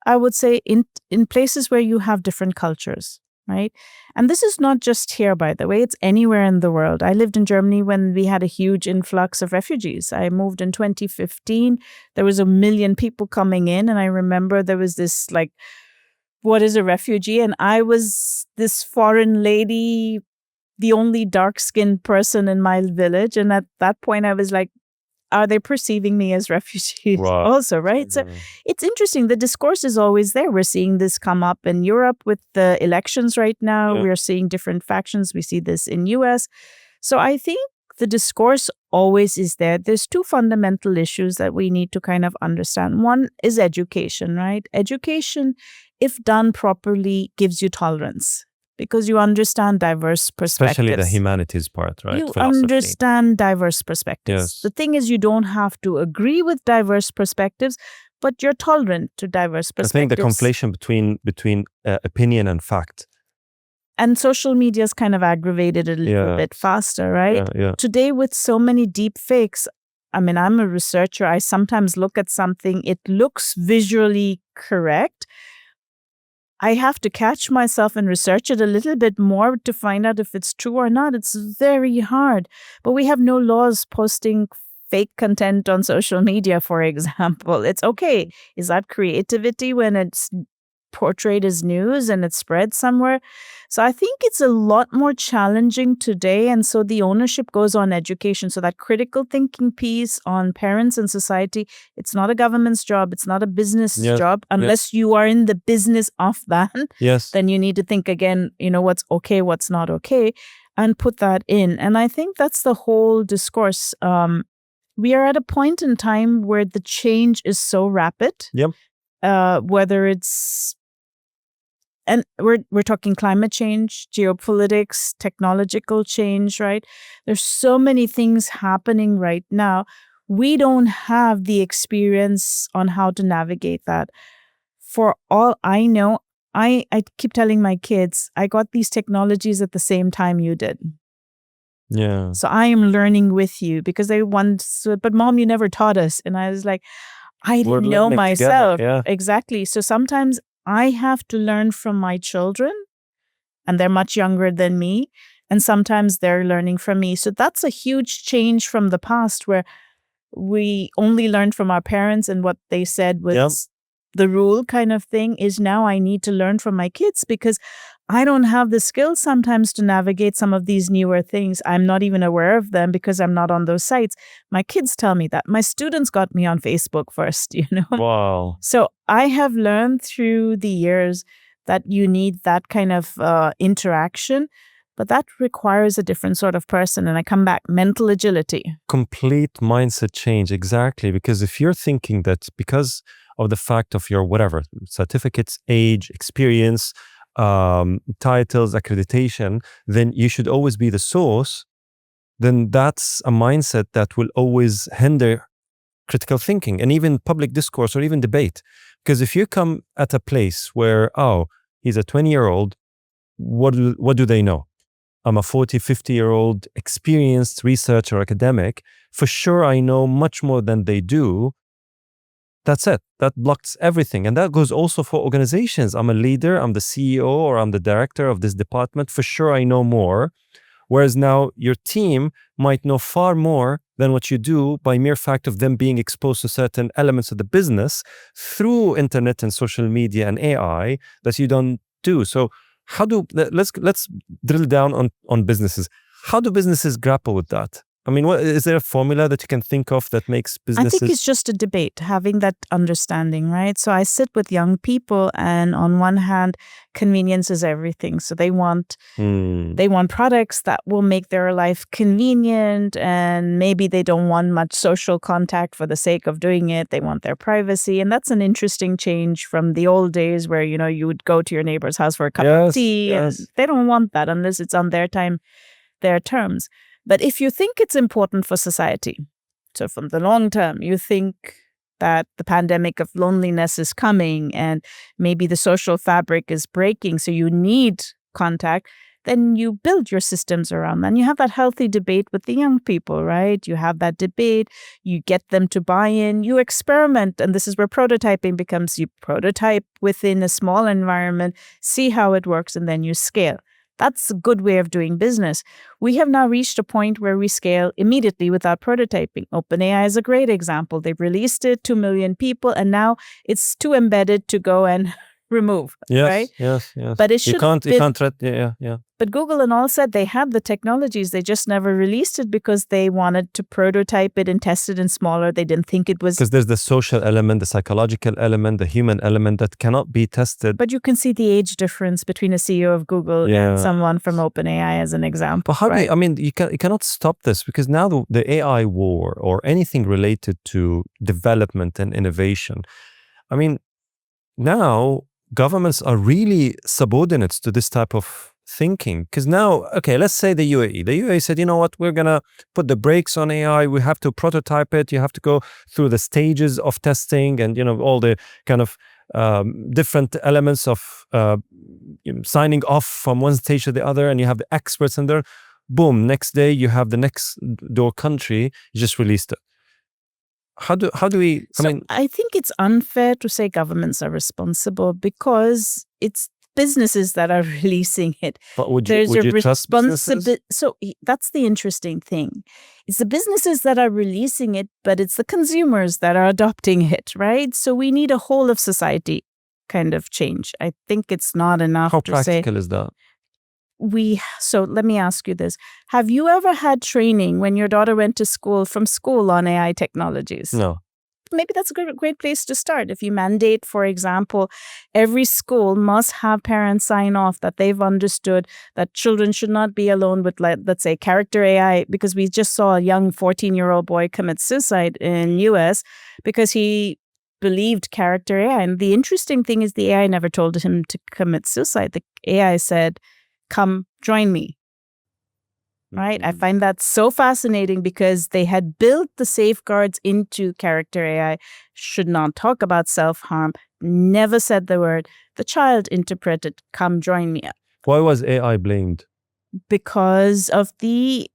I would say in places where you have different cultures, right? And this is not just here, by the way, it's anywhere in the world. I lived in Germany when we had a huge influx of refugees. I moved in 2015. There was 1 million people coming in. And I remember there was this like, what is a refugee? And I was this foreign lady, the only dark-skinned person in my village. And at that point, I was like, are they perceiving me as refugees also, right? So it's interesting. The discourse is always there. We're seeing this come up in Europe with the elections right now. We're seeing different factions. We see this in US. So I think the discourse always is there. There's two fundamental issues that we need to kind of understand. One is education, right? Education, if done properly, gives you tolerance, because you understand diverse perspectives. Especially the humanities part, right? You understand diverse perspectives. Yes. The thing is, you don't have to agree with diverse perspectives, but you're tolerant to diverse perspectives. I think the conflation between opinion and fact. And social media is kind of aggravated a little bit faster, right? Yeah. Today, with so many deep fakes, I mean, I'm a researcher. I sometimes look at something, it looks visually correct. I have to catch myself and research it a little bit more to find out if it's true or not. It's very hard. But we have no laws posting fake content on social media, for example. It's okay. Is that creativity when it's portrayed as news and it's spread somewhere? So I think it's a lot more challenging today. And so the ownership goes on education. So that critical thinking piece on parents and society, it's not a government's job. It's not a business Yes, job. Unless you are in the business of that, yes, then you need to think again, what's okay, what's not okay, and put that in. And I think that's the whole discourse. We are at a point in time where the change is so rapid. Yep. Whether it's, and we're talking climate change, geopolitics, technological change, right? There's so many things happening right now. We don't have the experience on how to navigate that. For all I know, I keep telling my kids, I got these technologies at the same time you did. Yeah. So I am learning with you, because they once said, but Mom, you never taught us. And I was like, I We're didn't know learning together, myself. yeah. Exactly. So sometimes I have to learn from my children, and they're much younger than me. And sometimes they're learning from me. So that's a huge change from the past, where we only learned from our parents and what they said was the rule kind of thing. Is now I need to learn from my kids, because I don't have the skills sometimes to navigate some of these newer things. I'm not even aware of them because I'm not on those sites. My kids tell me that. My students got me on Facebook first, Wow. So I have learned through the years that you need that kind of interaction, but that requires a different sort of person. And I come back, mental agility. Complete mindset change, exactly. Because if you're thinking that because of the fact of your whatever certificates, age, experience, titles, accreditation, then you should always be the source, then that's a mindset that will always hinder critical thinking and even public discourse or even debate. Because if you come at a place where, oh, he's a 20-year-old, what do they know? I'm a 40, 50-year-old experienced researcher, academic. For sure, I know much more than they do. That's it. That blocks everything. And that goes also for organizations. I'm a leader, I'm the CEO, or I'm the director of this department. For sure, I know more. Whereas now your team might know far more than what you do by mere fact of them being exposed to certain elements of the business through internet and social media and AI that you don't do. So let's drill down on businesses. How do businesses grapple with that? I mean, is there a formula that you can think of that makes businesses? I think it's just a debate, having that understanding, right? So I sit with young people, and on one hand, convenience is everything. So they want products that will make their life convenient, and maybe they don't want much social contact for the sake of doing it. They want their privacy, and that's an interesting change from the old days where you would go to your neighbor's house for a cup of tea. Yes. And they don't want that unless it's on their time, their terms. But if you think it's important for society, so from the long term, you think that the pandemic of loneliness is coming and maybe the social fabric is breaking, so you need contact, then you build your systems around that. And you have that healthy debate with the young people, right? You have that debate, you get them to buy in, you experiment. And this is where prototyping becomes, you prototype within a small environment, see how it works, and then you scale. That's a good way of doing business. We have now reached a point where we scale immediately without prototyping. OpenAI is a great example. They've released it, 2 million people, and now it's too embedded to go and remove, right? Yes. But it should you can't yeah. But Google and all said they had the technologies. They just never released it because they wanted to prototype it and test it in smaller. They didn't think it was... Because there's the social element, the psychological element, the human element that cannot be tested. But you can see the age difference between a CEO of Google and someone from OpenAI as an example. But how do you cannot stop this, because now the AI war or anything related to development and innovation, I mean, now governments are really subordinates to this type of thinking. Because now, okay, let's say the UAE. The UAE said, you know what, we're going to put the brakes on AI. We have to prototype it. You have to go through the stages of testing and, all the kind of different elements of signing off from one stage to the other. And you have the experts in there. Boom, next day you have the next door country. You just released it. how do we? I think it's unfair to say governments are responsible because it's businesses that are releasing it. But would There's you a trust businesses? that's the interesting thing. It's the businesses that are releasing it, but it's the consumers that are adopting it, right? So we need a whole of society kind of change. I think it's not enough How to say practical is that? so let me ask you this. Have you ever had training when your daughter went to school on AI technologies? No. Maybe that's a great place to start. If you mandate, for example, every school must have parents sign off that they've understood that children should not be alone with, let's say, character AI, because we just saw a young 14-year-old boy commit suicide in US because he believed character AI. And the interesting thing is the AI never told him to commit suicide. The AI said, come join me. Right? I find that so fascinating because they had built the safeguards into character AI, should not talk about self-harm, never said the word. The child interpreted, come join me. Why was AI blamed? Because of the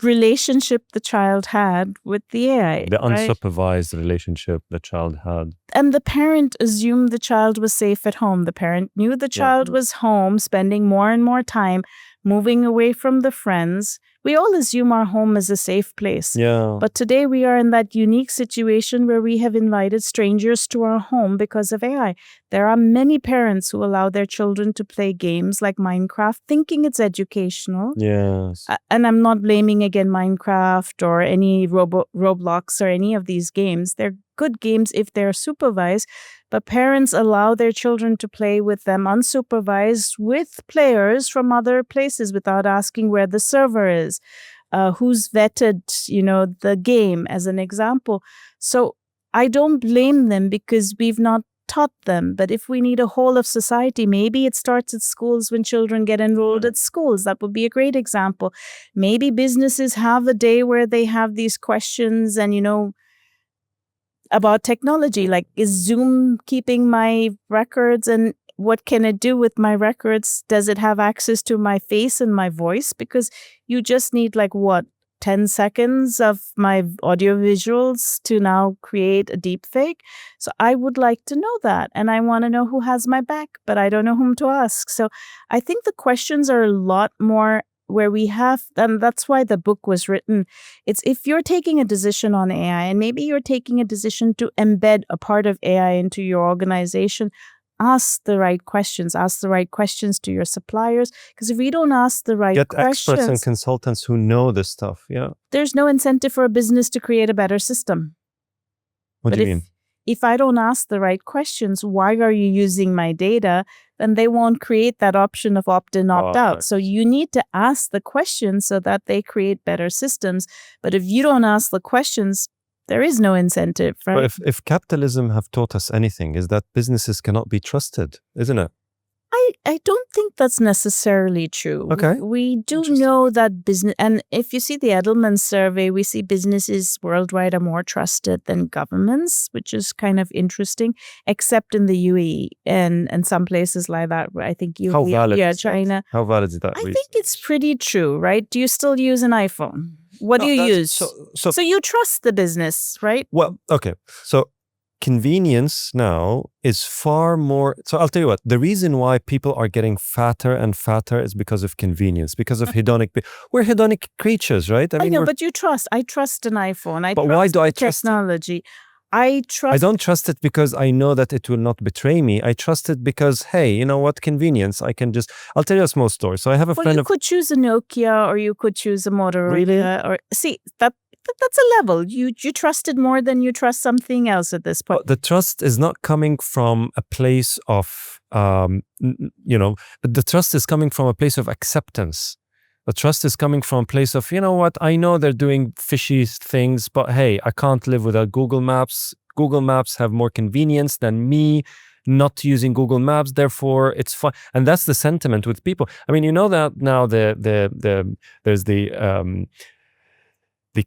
relationship the child had with the AI. The right? unsupervised relationship the child had. And the parent assumed the child was safe at home. The parent knew the child was home, spending more and more time, moving away from the friends. We all assume our home is a safe place. Yeah. But today we are in that unique situation where we have invited strangers to our home because of AI. There are many parents who allow their children to play games like Minecraft, thinking it's educational. Yes. And I'm not blaming again Minecraft or any Roblox or any of these games. They're good games if they're supervised, but parents allow their children to play with them unsupervised with players from other places without asking where the server is, who's vetted, the game, as an example. So I don't blame them because we've not taught them. But if we need a whole of society, maybe it starts at schools when children get enrolled at schools. That would be a great example. Maybe businesses have a day where they have these questions and, about technology, like, is Zoom keeping my records and what can it do with my records? Does it have access to my face and my voice? Because you just need 10 seconds of my audio visuals to now create a deep fake. So I would like to know that. And I want to know who has my back, but I don't know whom to ask. So I think the questions are a lot more where we have, and that's why the book was written. It's if you're taking a decision on AI and maybe you're taking a decision to embed a part of AI into your organization, ask the right questions. Ask the right questions to your suppliers. Because if we don't ask the right questions, experts and consultants who know this stuff. Yeah. There's no incentive for a business to create a better system. What do you mean? If I don't ask the right questions, why are you using my data? Then they won't create that option of opt-in, opt-out. Right. So you need to ask the questions so that they create better systems. But if you don't ask the questions, there is no incentive, right? But if capitalism have taught us anything, is that businesses cannot be trusted, isn't it? I don't think that's necessarily true. Okay. We do know that business, and if you see the Edelman survey, we see businesses worldwide are more trusted than governments, which is kind of interesting, except in the UAE and some places like that. Where I think How valid is that? China. How valid is that? I think it's pretty true, right? Do you still use an iPhone? What do you use? So you trust the business, right? Well, okay. So convenience now is far more. So I'll tell you what, the reason why people are getting fatter and fatter is because of convenience, because of hedonic. We're hedonic creatures, right? I know, but you trust. I trust an iPhone. But why do I trust technology? I don't trust it because I know that it will not betray me. I trust it because, hey, you know what? Convenience. I'll tell you a small story. So I have a friend you could choose a Nokia or you could choose a Motorola. Really? Or see, that's a level. You trust it more than you trust something else at this point. But the trust is not coming from a place of, the trust is coming from a place of acceptance. The trust is coming from a place of, you know what, I know they're doing fishy things, but hey, I can't live without Google Maps. Google Maps have more convenience than me not using Google Maps, therefore it's fine. And that's the sentiment with people. I mean, you know that now there's the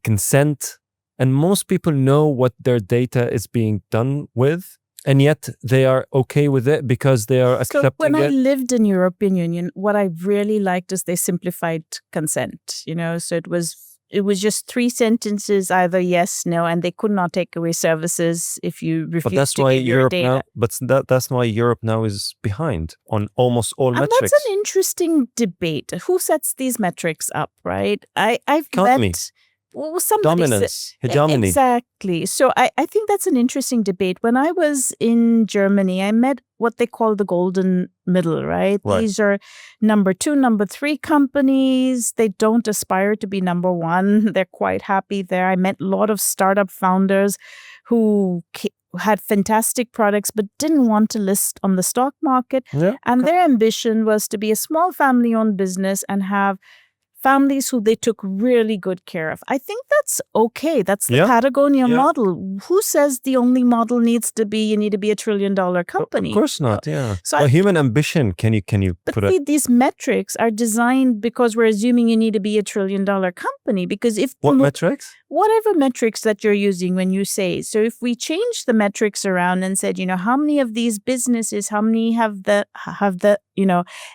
consent, and most people know what their data is being done with, and yet they are okay with it because they are accepting it. So when I lived in European Union, what I really liked is they simplified consent, so it was it was just 3 sentences, either yes, no, and they could not take away services if you But refuse that's to why give your Europe data. now. But that's why Europe now is behind on almost all And metrics. that's an interesting debate. Who sets these metrics up, right? I've Economy. met somebody Dominance, hegemony. exactly. So I think that's an interesting debate. When I was in Germany, I met what they call the golden middle, right? Right. These are number 2, number 3 companies. They don't aspire to be number 1. They're quite happy there. I met a lot of startup founders who had fantastic products but didn't want to list on the stock market. Yeah. And their ambition was to be a small family-owned business and have families who they took really good care of. I think that's okay. That's the Yeah. Patagonia Yeah. model. Who says the only model needs to be you need to be a $1 trillion company? Of course not. Yeah. So Well, human ambition. Can you but put see, it? these metrics are designed because we're assuming you need to be a $1 trillion company. Because if What you look- metrics? whatever metrics that you're using when you say, so if we change the metrics around and said, how many of these businesses, how many have the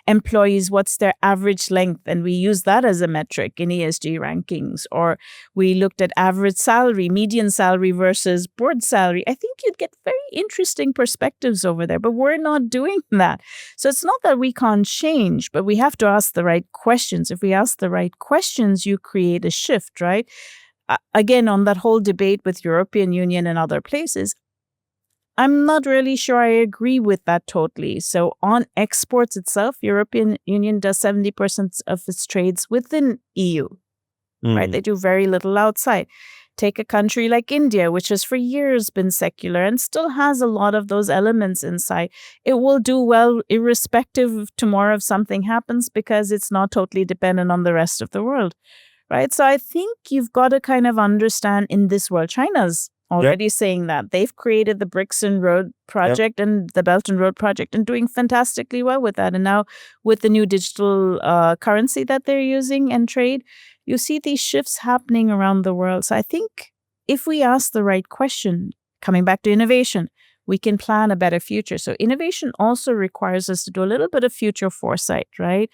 employees, what's their average length, and we use that as a metric in ESG rankings, or we looked at average salary, median salary versus board salary, I think you'd get very interesting perspectives over there, but we're not doing that. So it's not that we can't change, but we have to ask the right questions. If we ask the right questions, you create a shift, right? Again, on that whole debate with European Union and other places, I'm not really sure I agree with that totally. So on exports itself, European Union does 70% of its trades within EU, right? They do very little outside. Take a country like India, which has for years been secular and still has a lot of those elements inside. It will do well irrespective of tomorrow if something happens because it's not totally dependent on the rest of the world. Right. So I think you've got to kind of understand in this world, China's already saying that they've created the Bricks and Road project and the Belt and Road project and doing fantastically well with that. And now with the new digital currency that they're using and trade, you see these shifts happening around the world. So I think if we ask the right question, coming back to innovation, we can plan a better future. So innovation also requires us to do a little bit of future foresight, right?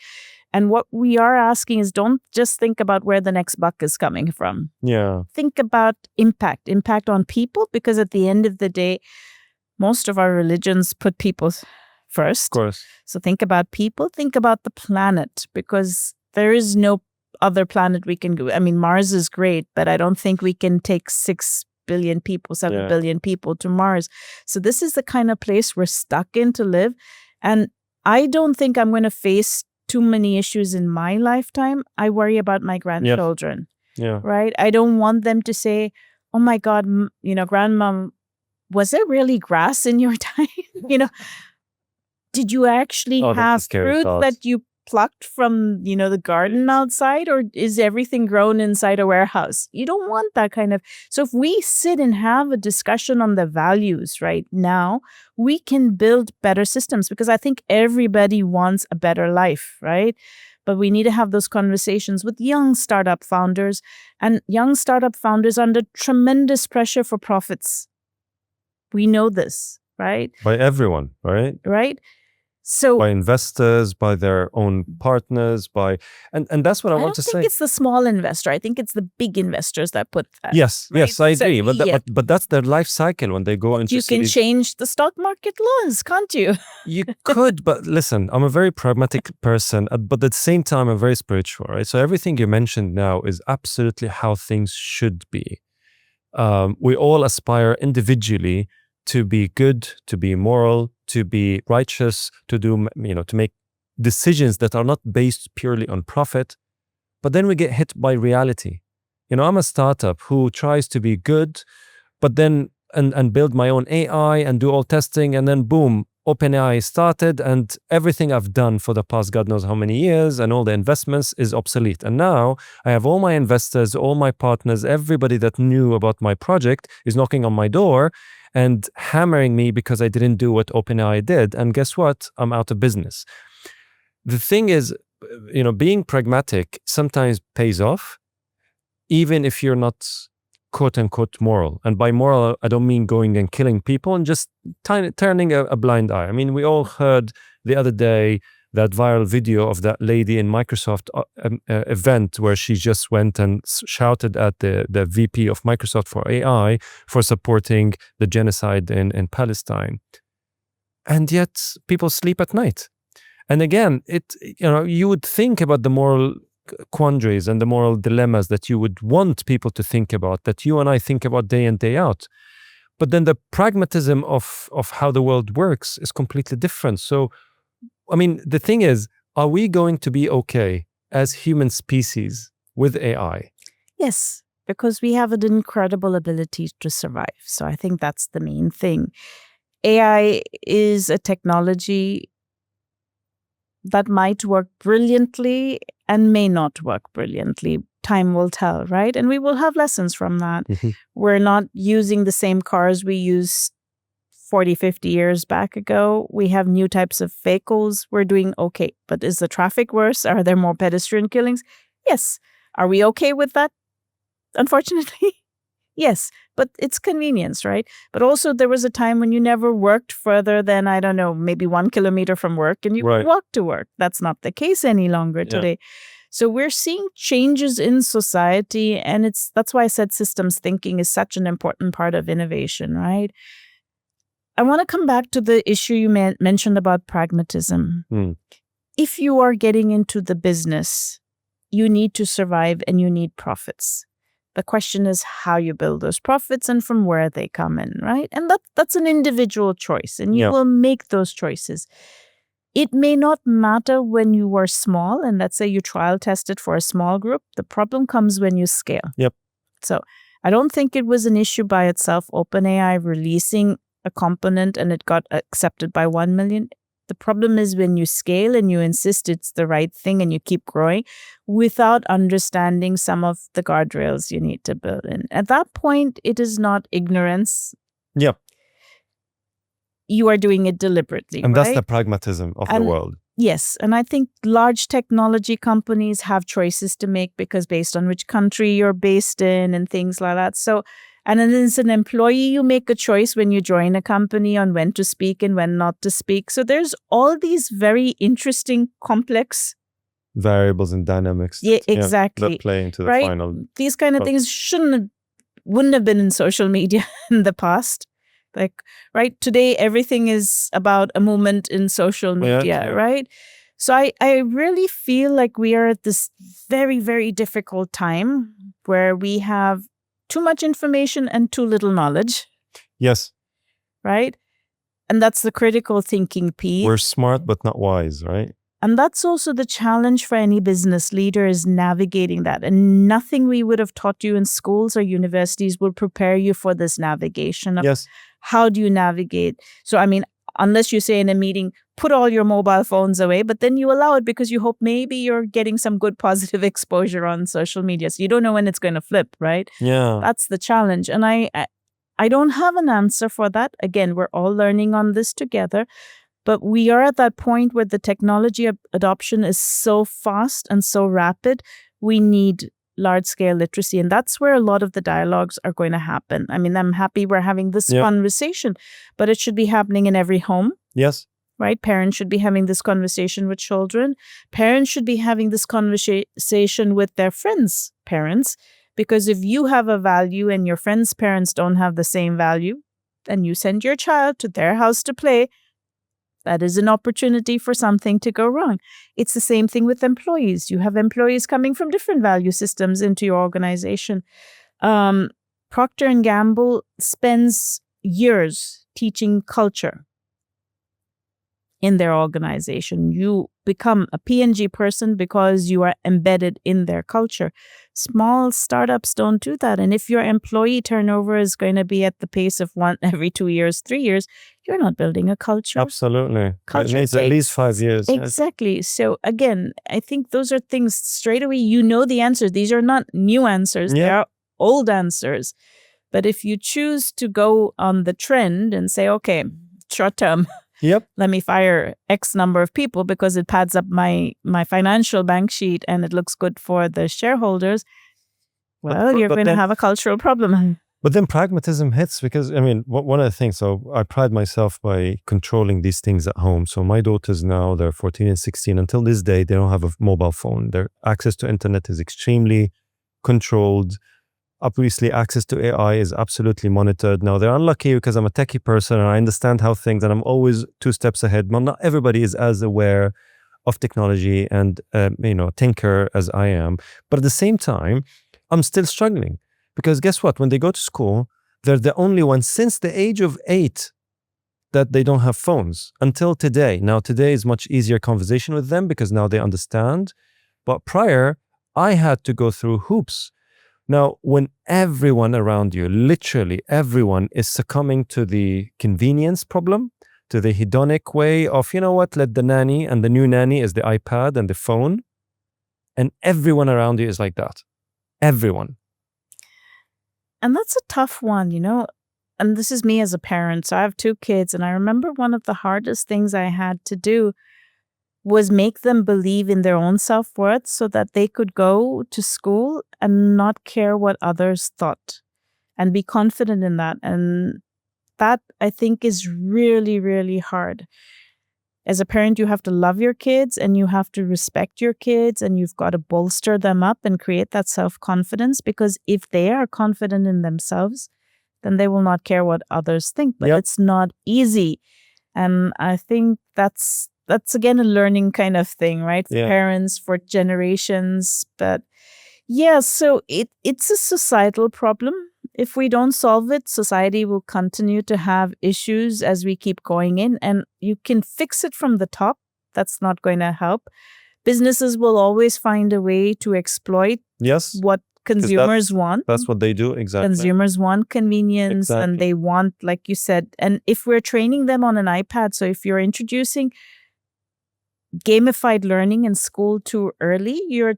And what we are asking is don't just think about where the next buck is coming from. Yeah. Think about impact on people, because at the end of the day, most of our religions put people first. Of course. So think about people, think about the planet, because there is no other planet we can go. I mean, Mars is great, but I don't think we can take 6 billion people, 7 billion people to Mars. So this is the kind of place we're stuck in to live. And I don't think I'm going to face too many issues in my lifetime. I worry about my grandchildren, right? I don't want them to say, oh my God, grandmom, was there really grass in your time? Did you actually have fruit that you plucked from, the garden outside, or is everything grown inside a warehouse? You don't want that kind of. So if we sit and have a discussion on the values right now, we can build better systems, because I think everybody wants a better life, right? But we need to have those conversations with young startup founders, and young startup founders under tremendous pressure for profits. We know this, right? By everyone, right? Right. So by investors, by their own partners, and that's what I want to say. I don't think it's the small investor. I think it's the big investors that put that. Yes, right? yes, I agree. But that's their life cycle when they go into. You can change the stock market laws, can't you? You could, but listen, I'm a very pragmatic person, but at the same time, I'm very spiritual, right? So everything you mentioned now is absolutely how things should be. We all aspire individually to be good, to be moral, to be righteous, to do, to make decisions that are not based purely on profit. But then we get hit by reality. I'm a startup who tries to be good, but then, and build my own AI and do all testing, and then boom, OpenAI started, and everything I've done for the past God knows how many years and all the investments is obsolete. And now I have all my investors, all my partners, everybody that knew about my project is knocking on my door and hammering me because I didn't do what OpenAI did. And guess what? I'm out of business. The thing is, being pragmatic sometimes pays off, even if you're not quote unquote moral. And by moral, I don't mean going and killing people and just turning a blind eye. I mean, we all heard the other day that viral video of that lady in Microsoft event where she just went and shouted at the VP of Microsoft for AI for supporting the genocide in Palestine. And yet people sleep at night. And again, you would think about the moral quandaries and the moral dilemmas that you would want people to think about, that you and I think about day in, day out. But then the pragmatism of how the world works is completely different. So, I mean, the thing is, are we going to be okay as human species with AI? Yes, because we have an incredible ability to survive. So I think that's the main thing. AI is a technology that might work brilliantly and may not work brilliantly. Time will tell, right? And we will have lessons from that. Mm-hmm. We're not using the same cars we used 40, 50 years back ago. We have new types of vehicles. We're doing okay. But is the traffic worse? Are there more pedestrian killings? Yes. Are we okay with that? Unfortunately, yes. But it's convenience, right? But also there was a time when you never worked further than, I don't know, maybe 1 kilometer from work and you Right. walked to work. That's not the case any longer today. So we're seeing changes in society, and that's why I said systems thinking is such an important part of innovation, right? I want to come back to the issue you mentioned about pragmatism. If you are getting into the business, you need to survive and you need profits. The question is how you build those profits and from where they come in, right? And that's an individual choice, and you will make those choices. It may not matter when you are small, and let's say you trial tested for a small group. The problem comes when you scale. So I don't think it was an issue by itself, OpenAI releasing a component and it got accepted by 1 million. The problem is when you scale and you insist it's the right thing and you keep growing without understanding some of the guardrails you need to build in. At that point, it is not ignorance. You are doing it deliberately, And right? that's the pragmatism of the world. Yes. And I think large technology companies have choices to make because based on which country you're based in and things like that. So, and then as an employee, you make a choice when you join a company on when to speak and when not to speak. So there's all these very interesting, complex variables and dynamics. Exactly. That play into the right? final. These kind of things wouldn't have been in social media in the past. Like, right, today, everything is about a movement in social media, right? So I really feel like we are at this very, very difficult time where we have too much information and too little knowledge. Yes. Right? And that's the critical thinking piece. We're smart, but not wise, right? And that's also the challenge for any business leader is navigating that. And nothing we would have taught you in schools or universities will prepare you for this navigation of how do you navigate. So, I mean, unless you say in a meeting, put all your mobile phones away, but then you allow it because you hope maybe you're getting some good positive exposure on social media. So you don't know when it's going to flip, right? Yeah. That's the challenge. And I don't have an answer for that. Again, we're all learning on this together. But we are at that point where the technology adoption is so fast and so rapid, we need large-scale literacy. And that's where a lot of the dialogues are going to happen. I mean, I'm happy we're having this conversation, but it should be happening in every home. Yes. Right? Parents should be having this conversation with children. Parents should be having this conversation with their friends' parents. Because if you have a value and your friends' parents don't have the same value, and you send your child to their house to play, that is an opportunity for something to go wrong. It's the same thing with employees. You have employees coming from different value systems into your organization. Procter & Gamble spends years teaching culture in their organization. You become a P&G person because you are embedded in their culture. Small startups don't do that. And if your employee turnover is going to be at the pace of 1 every 2 years, 3 years, you're not building a culture. Absolutely. Culture it needs at least 5 years. Exactly. So again, I think those are things straight away, you know the answers. These are not new answers. They are old answers. But if you choose to go on the trend and say, okay, short term, let me fire X number of people because it pads up my financial bank sheet and it looks good for the shareholders. Well, you're going to have a cultural problem. But then pragmatism hits because, I mean, one of the things, so I pride myself by controlling these things at home. So my daughters now, they're 14 and 16. Until this day, they don't have a mobile phone. Their access to internet is extremely controlled. Obviously, access to AI is absolutely monitored. Now, they're unlucky because I'm a techie person and I understand how things, and I'm always 2 steps ahead. But not everybody is as aware of technology and, tinker as I am. But at the same time, I'm still struggling. Because guess what? When they go to school, they're the only ones since the age of 8 that they don't have phones until today. Now, today is much easier conversation with them because now they understand. But prior, I had to go through hoops. Now, when everyone around you, literally everyone, is succumbing to the convenience problem, to the hedonic way of, you know what, let the nanny, and the new nanny is the iPad and the phone, and everyone around you is like that. Everyone. And that's a tough one, and this is me as a parent. So I have 2 kids, and I remember one of the hardest things I had to do was make them believe in their own self-worth so that they could go to school and not care what others thought and be confident in that. And that, I think, is really, really hard. As a parent, you have to love your kids and you have to respect your kids, and you've got to bolster them up and create that self-confidence, because if they are confident in themselves, then they will not care what others think. But it's not easy. And I think that's again a learning kind of thing, right? For parents, for generations. But yeah, so it's a societal problem. If we don't solve it, society will continue to have issues as we keep going in, and you can fix it from the top. That's not going to help. Businesses will always find a way to exploit what consumers want. That's what they do, exactly. Consumers want convenience, and they want, like you said, and if we're training them on an iPad, so if you're introducing gamified learning in school too early, you're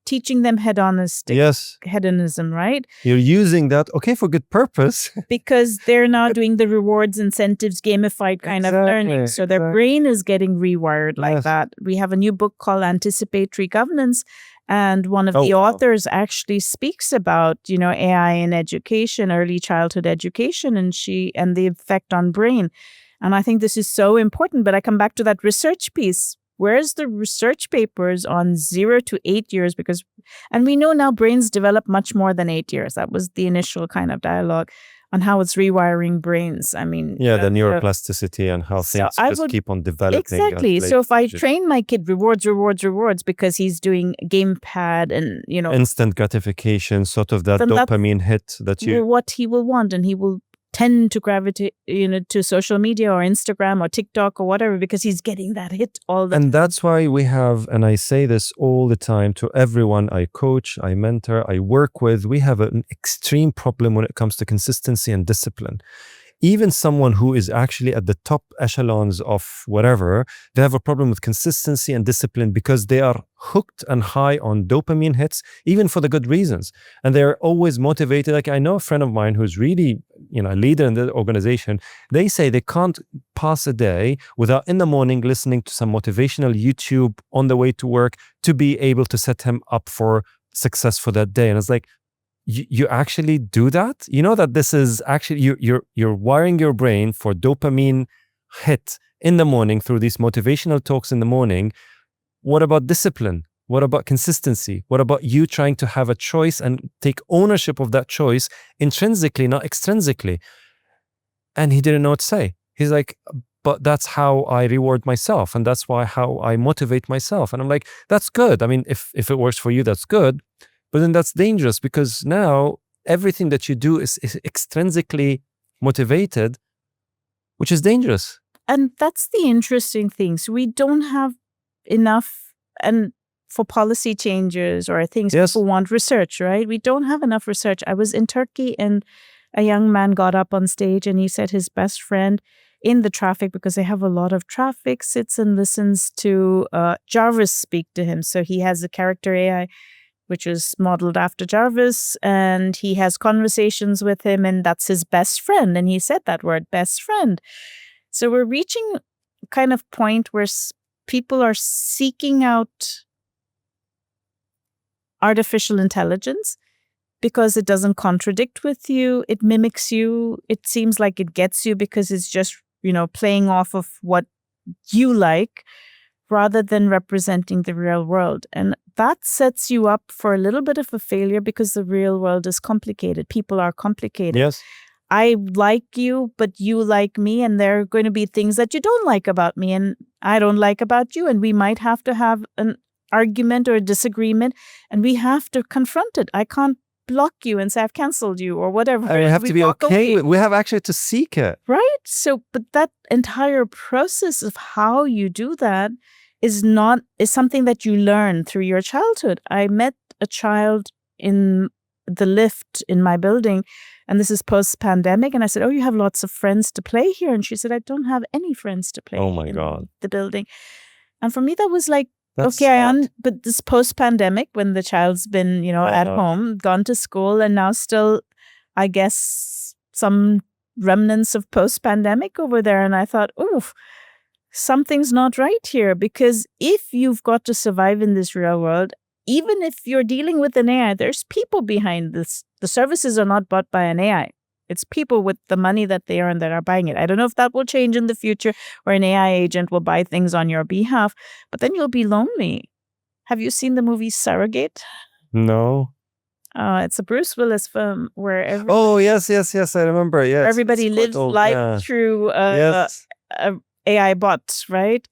teaching them hedonism, right? You're using that, for good purpose. Because they're now doing the rewards, incentives, gamified kind of learning. So their brain is getting rewired like that. We have a new book called Anticipatory Governance, and one of the authors actually speaks about, AI in education, early childhood education, and the effect on brain. And I think this is so important, but I come back to that research piece. Where's the research papers on 0 to 8 years? And we know now brains develop much more than 8 years. That was the initial kind of dialogue on how it's rewiring brains. I mean, the neuroplasticity and how things just keep on developing. Exactly. So if I train my kid rewards because he's doing gamepad and, instant gratification, sort of that dopamine hit that what he will want, and he will tend to gravitate, to social media or Instagram or TikTok or whatever, because he's getting that hit all the time. And that's why we have, and I say this all the time to everyone I coach, I mentor, I work with, we have an extreme problem when it comes to consistency and discipline. Even someone who is actually at the top echelons of whatever, they have a problem with consistency and discipline because they are hooked and high on dopamine hits, even for the good reasons. And they're always motivated. Like I know a friend of mine who's really, a leader in the organization. They say they can't pass a day without in the morning listening to some motivational YouTube on the way to work to be able to set him up for success for that day. And it's like, you actually do that? You know that this is actually, you're wiring your brain for dopamine hit in the morning through these motivational talks in the morning. What about discipline? What about consistency? What about you trying to have a choice and take ownership of that choice intrinsically, not extrinsically? And he didn't know what to say. He's like, but that's how I reward myself. And that's how I motivate myself. And I'm like, that's good. I mean, if it works for you, that's good. But then that's dangerous, because now everything that you do is extrinsically motivated, which is dangerous. And that's the interesting thing. So we don't have enough, and for policy changes or things, people want research, right? We don't have enough research. I was in Turkey and a young man got up on stage and he said his best friend in the traffic, because they have a lot of traffic, sits and listens to Jarvis speak to him. So he has a character AI which is modeled after Jarvis, and he has conversations with him, and that's his best friend. And he said that word, best friend. So we're reaching kind of point where people are seeking out artificial intelligence because it doesn't contradict with you. It mimics you. It seems like it gets you because it's just, playing off of what you like rather than representing the real world. And that sets you up for a little bit of a failure because the real world is complicated. People are complicated. Yes. I like you, but you like me, and there are going to be things that you don't like about me and I don't like about you, and we might have to have an argument or a disagreement, and we have to confront it. I can't block you and say I've canceled you or whatever. I have We to be walk okay. away. We have actually to seek it. Right? So, but that entire process of how you do that is something that you learn through your childhood. I met a child in the lift in my building, and this is post-pandemic, and I said, "Oh, you have lots of friends to play here?" And she said, "I don't have any friends to play Oh my in God. the building." And for me, that was like, That's okay, but this post-pandemic, when the child's been, at home, gone to school, and now still, I guess, some remnants of post-pandemic over there. And I thought, oof, something's not right here, because if you've got to survive in this real world, even if you're dealing with an AI, there's people behind this. The services are not bought by an AI. It's people with the money that they earn that are buying it. I don't know if that will change in the future, where an AI agent will buy things on your behalf, but then you'll be lonely. Have you seen the movie Surrogate? No. It's a Bruce Willis film where Oh, yes. I remember. Yeah. everybody it's quite lives old. life Yeah. through Yes. a AI bots, right?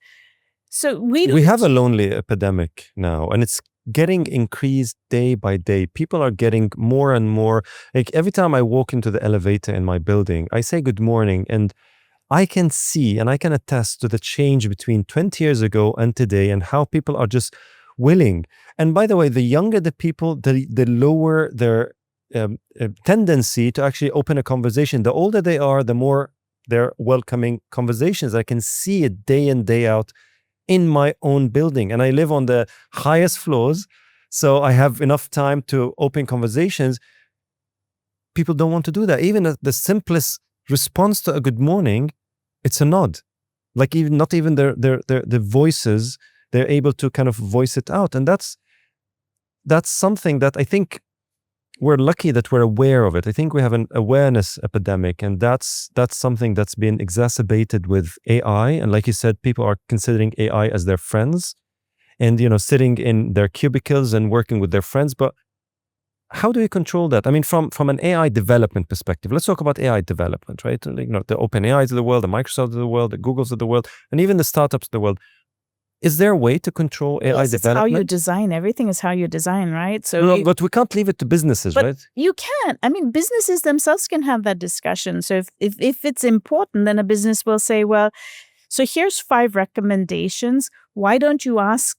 So We have a lonely epidemic now, and it's getting increased day by day. People are getting more and more, like every time I walk into the elevator in my building, I say good morning, and I can see and I can attest to the change between 20 years ago and today, and how people are just willing. And by the way, the younger the people, the lower their tendency to actually open a conversation. The older they are, the more they're welcoming conversations. I can see it day in, day out in my own building, and I live on the highest floors, so I have enough time to open conversations. People don't want to do that. Even the simplest response to a good morning, it's a nod. Like not even their voices, they're able to kind of voice it out, and that's something that I think we're lucky that we're aware of it. I think we have an awareness epidemic, and that's something that's been exacerbated with AI. And like you said, people are considering AI as their friends, and sitting in their cubicles and working with their friends. But how do we control that? I mean, from an AI development perspective, let's talk about AI development, right? The OpenAIs of the world, the Microsofts of the world, the Googles of the world, and even the startups of the world. Is there a way to control AI Yes, it's how development? you design. Everything is how you design, right? So No, but we can't leave it to businesses, but right? you can. I mean, businesses themselves can have that discussion. So if it's important, then a business will say, well, so here's 5 recommendations. Why don't you ask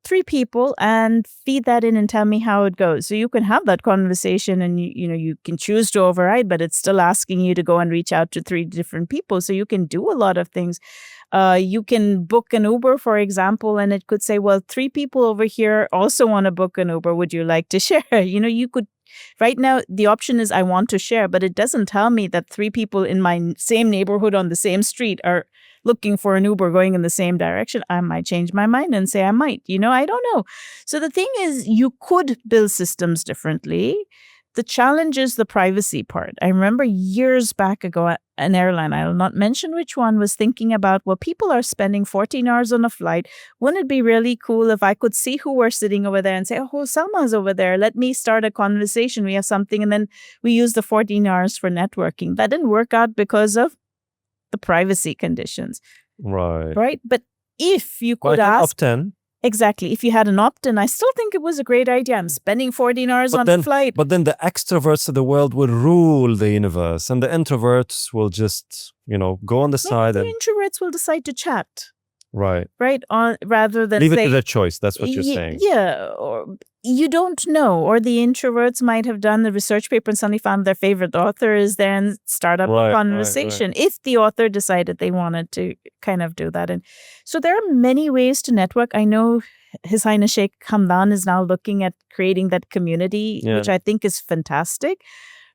3 people and feed that in and tell me how it goes? So you can have that conversation, and you can choose to override, but it's still asking you to go and reach out to 3 different people. So you can do a lot of things. You can book an Uber, for example, and it could say, well, 3 people over here also want to book an Uber. Would you like to share? You could, right now, the option is I want to share, but it doesn't tell me that 3 people in my same neighborhood on the same street are looking for an Uber going in the same direction. I might change my mind and say I might, I don't know. So the thing is, you could build systems differently. The challenge is the privacy part. I remember years back ago, an airline, I'll not mention which one, was thinking about, well, people are spending 14 hours on a flight. Wouldn't it be really cool if I could see who we're sitting over there and say, oh, Salma's over there. Let me start a conversation. We have something. And then we use the 14 hours for networking. That didn't work out because of the privacy conditions. Right. But if you could ask, opt-in. Exactly. If you had an opt-in, I still think it was a great idea. I'm spending 14 hours on a flight. But then the extroverts of the world will rule the universe, and the introverts will just, go on the side. The And introverts will decide to chat. Right. Rather than leave it say, to their choice. That's what you're saying. Yeah. Or you don't know. Or the introverts might have done the research paper and suddenly found their favorite author is there and start up a conversation. Right. If the author decided they wanted to kind of do that. And so there are many ways to network. I know His Highness Sheikh Hamdan is now looking at creating that community, which I think is fantastic.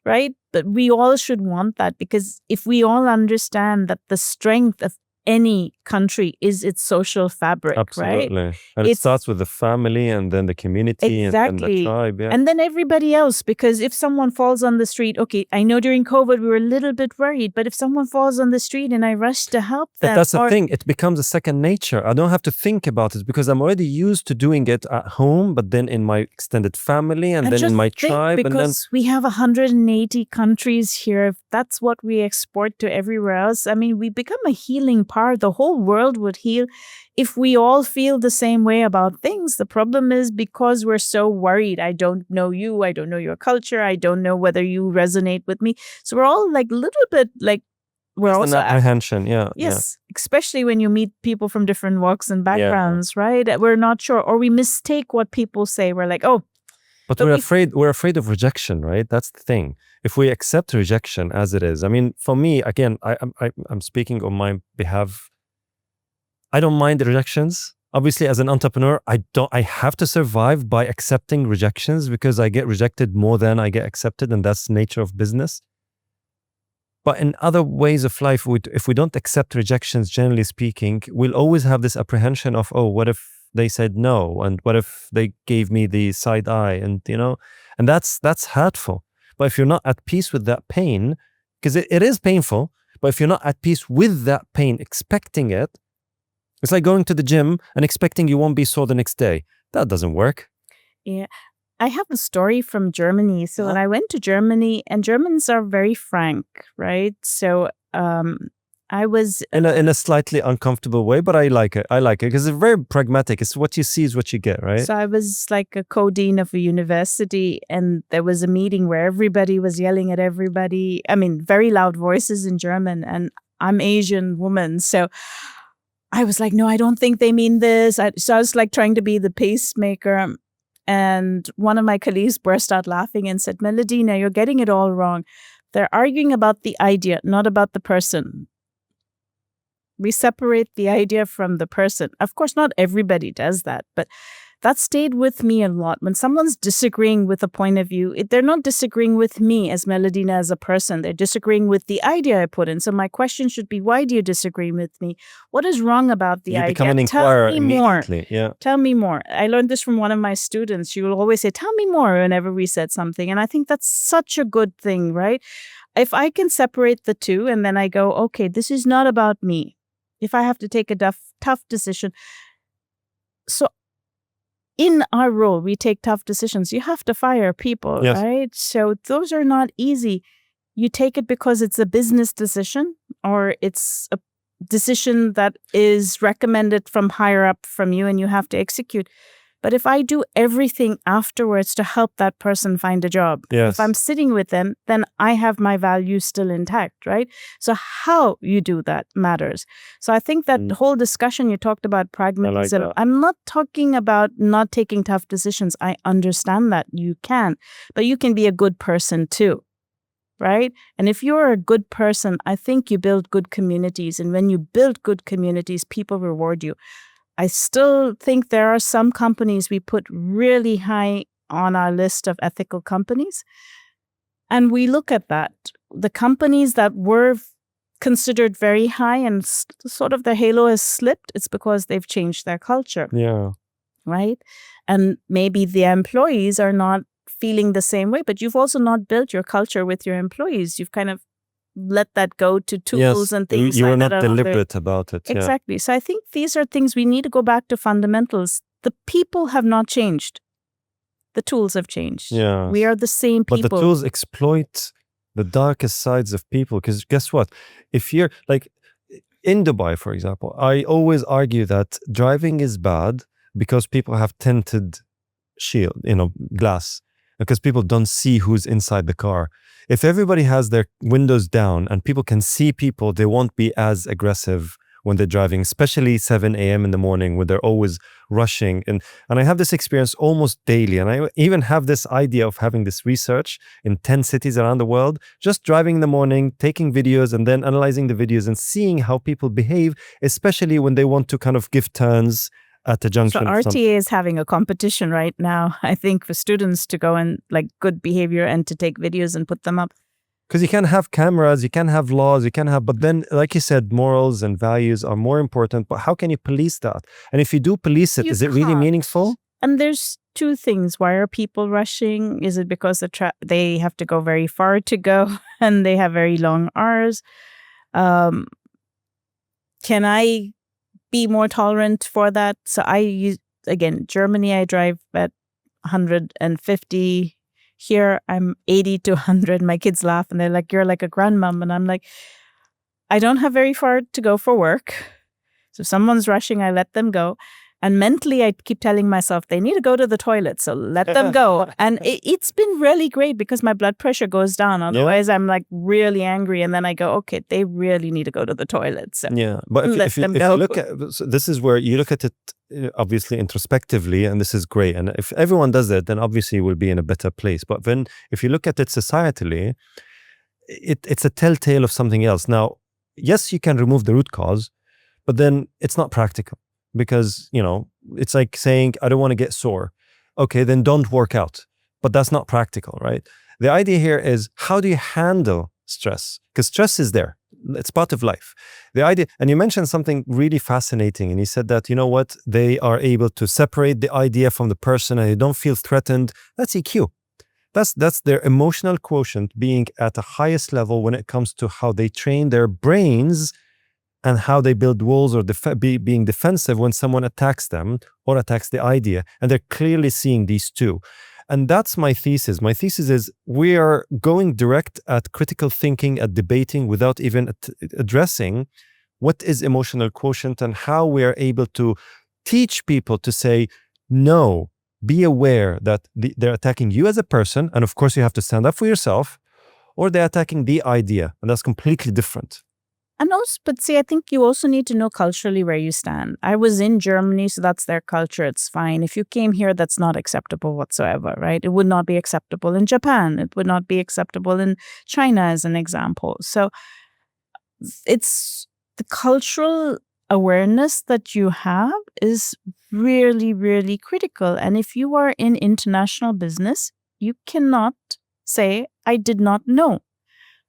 Right. But we all should want that, because if we all understand that the strength of any country is its social fabric, right? Absolutely. And it It's starts with the family and then the community and then the exactly. tribe. Yeah. And then everybody else, because if someone falls on the street, okay, I know during COVID we were a little bit worried, but if someone falls on the street and I rush to help But them, that's the thing. It becomes a second nature. I don't have to think about it because I'm already used to doing it at home, but then in my extended family and then just in my think, tribe. And then because we have 180 countries here, if that's what we export to everywhere else, I mean, we become a healing power. The whole world would heal if we all feel the same way about things. The problem is because we're so worried. I don't know you. I don't know your culture. I don't know whether you resonate with me. So we're all like a little bit like, we're there's also an apprehension. Yeah. yes, especially when you meet people from different walks and Yeah. backgrounds, right? We're not sure, or we mistake what people say. We're like, oh, But But we're afraid of rejection, right? That's the thing. If we accept rejection as it is, I mean, for me, again, I'm speaking on my behalf. I don't mind the rejections. Obviously, as an entrepreneur, I have to survive by accepting rejections because I get rejected more than I get accepted, and that's the nature of business. But in other ways of life, if we don't accept rejections, generally speaking, we'll always have this apprehension of, oh, what if they said no? And what if they gave me the side eye? And, and that's hurtful. But if you're not at peace with that pain, because it is painful, but if you're not at peace with that pain, expecting it, it's like going to the gym and expecting you won't be sore the next day. That doesn't work. Yeah. I have a story from Germany. So when I went to Germany, and Germans are very frank, right? So I was in a slightly uncomfortable way, but I like it. I like it because it's very pragmatic. It's what you see is what you get, right? So I was like a co-dean of a university, and there was a meeting where everybody was yelling at everybody. I mean, very loud voices in German, and I'm Asian woman, so I was like, no, I don't think they mean this. So I was like trying to be the pacemaker. And one of my colleagues burst out laughing and said, Melodena, you're getting it all wrong. They're arguing about the idea, not about the person. We separate the idea from the person. Of course, not everybody does that, but that stayed with me a lot. When someone's disagreeing with a point of view, they're not disagreeing with me as Melodena as a person. They're disagreeing with the idea I put in. So my question should be, why do you disagree with me? What is wrong about the idea? You become an inquirer immediately. Yeah. Tell me more. I learned this from one of my students. She will always say, tell me more whenever we said something. And I think that's such a good thing, right? If I can separate the two and then I go, okay, this is not about me. If I have to take a tough decision. So in our role, we take tough decisions. You have to fire people, yes. right? So those are not easy. You take it because it's a business decision or it's a decision that is recommended from higher up from you and you have to execute. But if I do everything afterwards to help that person find a job, yes. if I'm sitting with them, then I have my values still intact, right? So how you do that matters. So I think that whole discussion you talked about pragmatism, like I'm not talking about not taking tough decisions. I understand that you can, but you can be a good person too, right? And if you're a good person, I think you build good communities. And when you build good communities, people reward you. I still think there are some companies we put really high on our list of ethical companies. And we look at that. The companies that were considered very high and sort of the halo has slipped, it's because they've changed their culture. Yeah. Right? And maybe the employees are not feeling the same way, but you've also not built your culture with your employees. You've kind of let that go to tools and things you like were that. not deliberate about it. Exactly. So I think these are things we need to go back to fundamentals. The people have not changed. The tools have changed. Yeah. We are the same people. But the tools exploit the darkest sides of people. Because guess what? If you're like in Dubai, for example, I always argue that driving is bad because people have tinted glass. Because people don't see who's inside the car. If everybody has their windows down and people can see people, they won't be as aggressive when they're driving, especially 7 a.m. in the morning when they're always rushing. And I have this experience almost daily. And I even have this idea of having this research in 10 cities around the world, just driving in the morning, taking videos and then analyzing the videos and seeing how people behave, especially when they want to kind of give turns at the junction. So RTA is having a competition right now, I think, for students to go and like good behavior and to take videos and put them up. Because you can have cameras, you can have laws, but then, like you said, morals and values are more important. But how can you police that? And if you do police it, You is it really can't. meaningful? And there's two things. Why are people rushing? Is it because they have to go very far to go and they have very long hours? Can I be more tolerant for that? So I use, again, Germany, I drive at 150. Here, I'm 80 to 100. My kids laugh and they're like, you're like a grandmom. And I'm like, I don't have very far to go for work. So if someone's rushing, I let them go. And mentally, I keep telling myself they need to go to the toilet, so let them go. And it's been really great because my blood pressure goes down. Otherwise, I'm like really angry. And then I go, okay, they really need to go to the toilet. So yeah, but if you look at, so this is where you look at it obviously introspectively, and this is great. And if everyone does it, then obviously we'll be in a better place. But then if you look at it societally, it's a telltale of something else. Now, yes, you can remove the root cause, but then it's not practical. Because, it's like saying, I don't want to get sore. Okay, then don't work out. But that's not practical, right? The idea here is, how do you handle stress? Because stress is there. It's part of life. The idea, and you mentioned something really fascinating, and you said that, they are able to separate the idea from the person and they don't feel threatened. That's EQ. That's their emotional quotient being at the highest level when it comes to how they train their brains and how they build walls or being defensive when someone attacks them or attacks the idea. And they're clearly seeing these two. And that's my thesis. My thesis is we are going direct at critical thinking, at debating, without even addressing what is emotional quotient and how we are able to teach people to say, no, be aware that they're attacking you as a person. And of course, you have to stand up for yourself, or they're attacking the idea. And that's completely different. And also, but see, I think you also need to know culturally where you stand. I was in Germany, so that's their culture. It's fine. If you came here, that's not acceptable whatsoever, right? It would not be acceptable in Japan. It would not be acceptable in China, as an example. So it's the cultural awareness that you have is really, really critical. And if you are in international business, you cannot say, I did not know.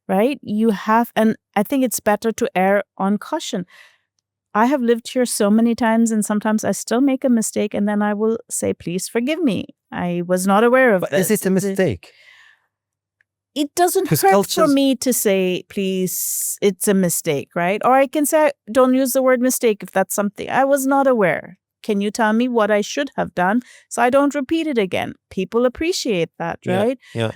Right? You have, and I think it's better to err on caution. I have lived here so many times, and sometimes I still make a mistake, and then I will say, please forgive me. I was not aware of this. Is it a mistake? It doesn't hurt for me to say, please, it's a mistake, right? Or I can say, don't use the word mistake if that's something I was not aware. Can you tell me what I should have done so I don't repeat it again? People appreciate that, right? Yeah.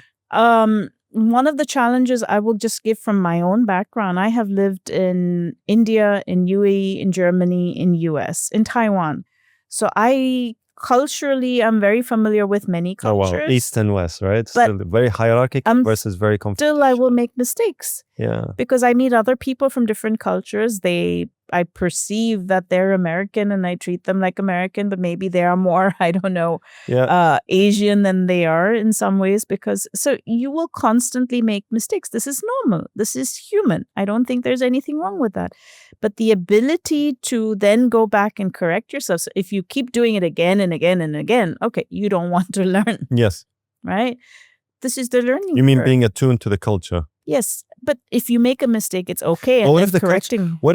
One of the challenges I will just give from my own background, I have lived in India, in UAE, in Germany, in US, in Taiwan. So culturally, I'm very familiar with many cultures. Oh, wow. East and West, right? Still very hierarchical versus very comfortable. Still, I will make mistakes. Yeah. Because I meet other people from different cultures. I perceive that they're American and I treat them like American, but maybe they are more, I don't know, Asian than they are in some ways. So you will constantly make mistakes. This is normal. This is human. I don't think there's anything wrong with that. But the ability to then go back and correct yourself. So if you keep doing it again and again and again, okay, you don't want to learn. Yes. Right? This is the learning You mean curve. being attuned to the culture? Yes, but if you make a mistake, it's okay. And what if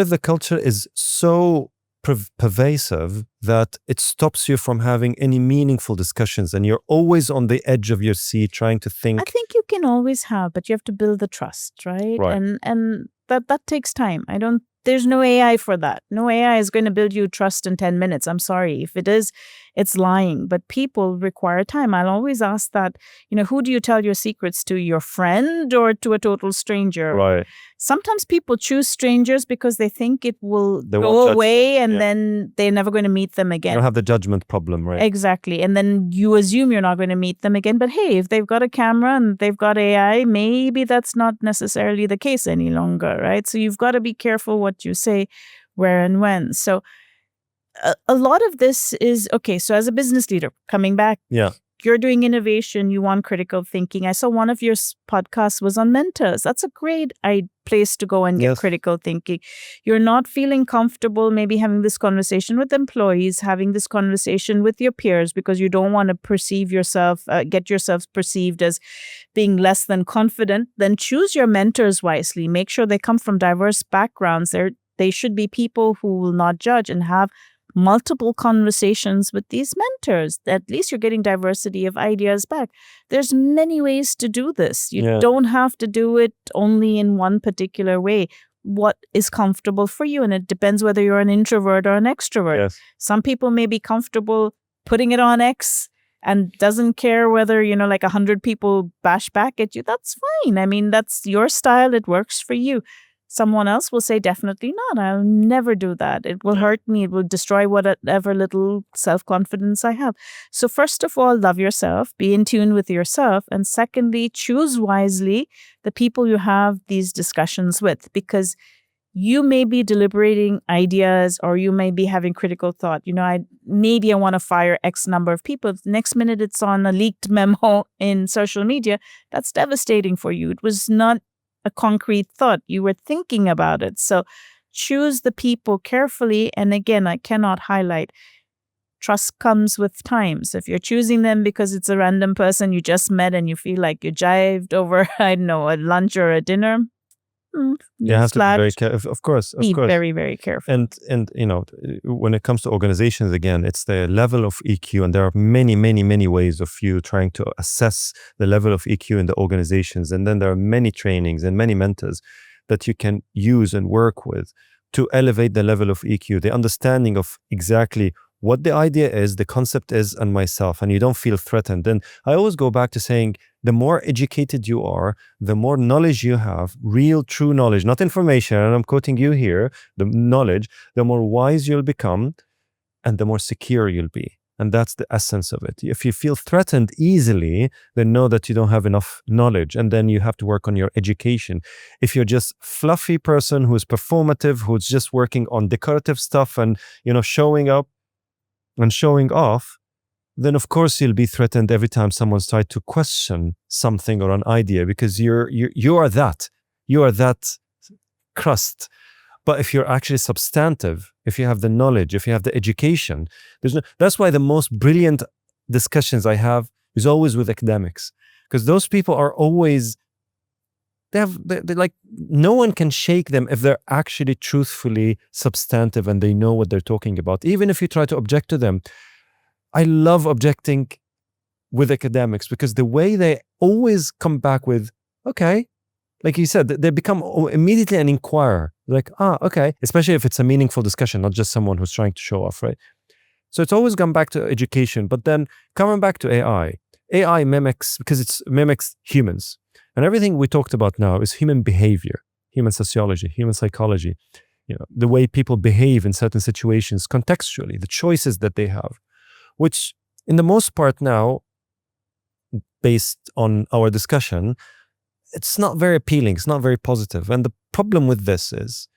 the culture is so pervasive that it stops you from having any meaningful discussions, and you're always on the edge of your seat trying to think? I think you can always have, but you have to build the trust, right? And that takes time. There's no AI for that. No AI is going to build you trust in 10 minutes. I'm sorry. If it is, it's lying. But people require time. I'll always ask that, who do you tell your secrets to? Your friend or to a total stranger? Right. Sometimes people choose strangers because they think it will go away and then they're never going to meet them again. You don't have the judgment problem, right? Exactly. And then you assume you're not going to meet them again. But hey, if they've got a camera and they've got AI, maybe that's not necessarily the case any longer, right? So you've got to be careful what you say, where and when. So a lot of this is, okay, so as a business leader, coming back you're doing innovation, you want critical thinking. I saw one of your podcasts was on mentors. That's a great place to go and get Yes. critical thinking. You're not feeling comfortable maybe having this conversation with employees, having this conversation with your peers because you don't want to perceive yourself, get yourself perceived as being less than confident. Then choose your mentors wisely. Make sure they come from diverse backgrounds. They should be people who will not judge and have multiple conversations with these mentors. At least you're getting diversity of ideas back. There's many ways to do this. You don't have to do it only in one particular way. What is comfortable for you? And it depends whether you're an introvert or an extrovert. Yes. Some people may be comfortable putting it on X and doesn't care whether, like 100 people bash back at you. That's fine. I mean, that's your style. It works for you. Someone else will say, definitely not. I'll never do that. It will hurt me. It will destroy whatever little self-confidence I have. So first of all, love yourself, be in tune with yourself. And secondly, choose wisely the people you have these discussions with, because you may be deliberating ideas or you may be having critical thought. Maybe I want to fire X number of people. The next minute it's on a leaked memo in social media. That's devastating for you. It was not a concrete thought. You were thinking about it. So choose the people carefully. And again, I cannot highlight, trust comes with time. So if you're choosing them because it's a random person you just met and you feel like you jived over, I don't know, a lunch or a dinner, you have to be very careful. Of course. Be very, very careful. And when it comes to organizations, again, it's the level of EQ, and there are many, many, many ways of you trying to assess the level of EQ in the organizations. And then there are many trainings and many mentors that you can use and work with to elevate the level of EQ, the understanding of exactly what the idea is, the concept is, and myself, and you don't feel threatened. And I always go back to saying, the more educated you are, the more knowledge you have, real, true knowledge, not information, and I'm quoting you here, the knowledge, the more wise you'll become, and the more secure you'll be. And that's the essence of it. If you feel threatened easily, then know that you don't have enough knowledge, and then you have to work on your education. If you're just fluffy person who's performative, who's just working on decorative stuff and, showing up and showing off, then of course you'll be threatened every time someone's tried to question something or an idea, because you are that crust. But if you're actually substantive, if you have the knowledge, if you have the education, that's why the most brilliant discussions I have is always with academics, because those people are always, they're like, no one can shake them if they're actually truthfully substantive and they know what they're talking about. Even if you try to object to them, I love objecting with academics, because the way they always come back with, okay, like you said, they become immediately an inquirer. Like, okay, especially if it's a meaningful discussion, not just someone who's trying to show off, right? So it's always gone back to education. But then coming back to AI mimics, because it mimics humans. And everything we talked about now is human behavior, human sociology, human psychology, the way people behave in certain situations contextually, the choices that they have, which in the most part now, based on our discussion, it's not very appealing, it's not very positive. And the problem with this is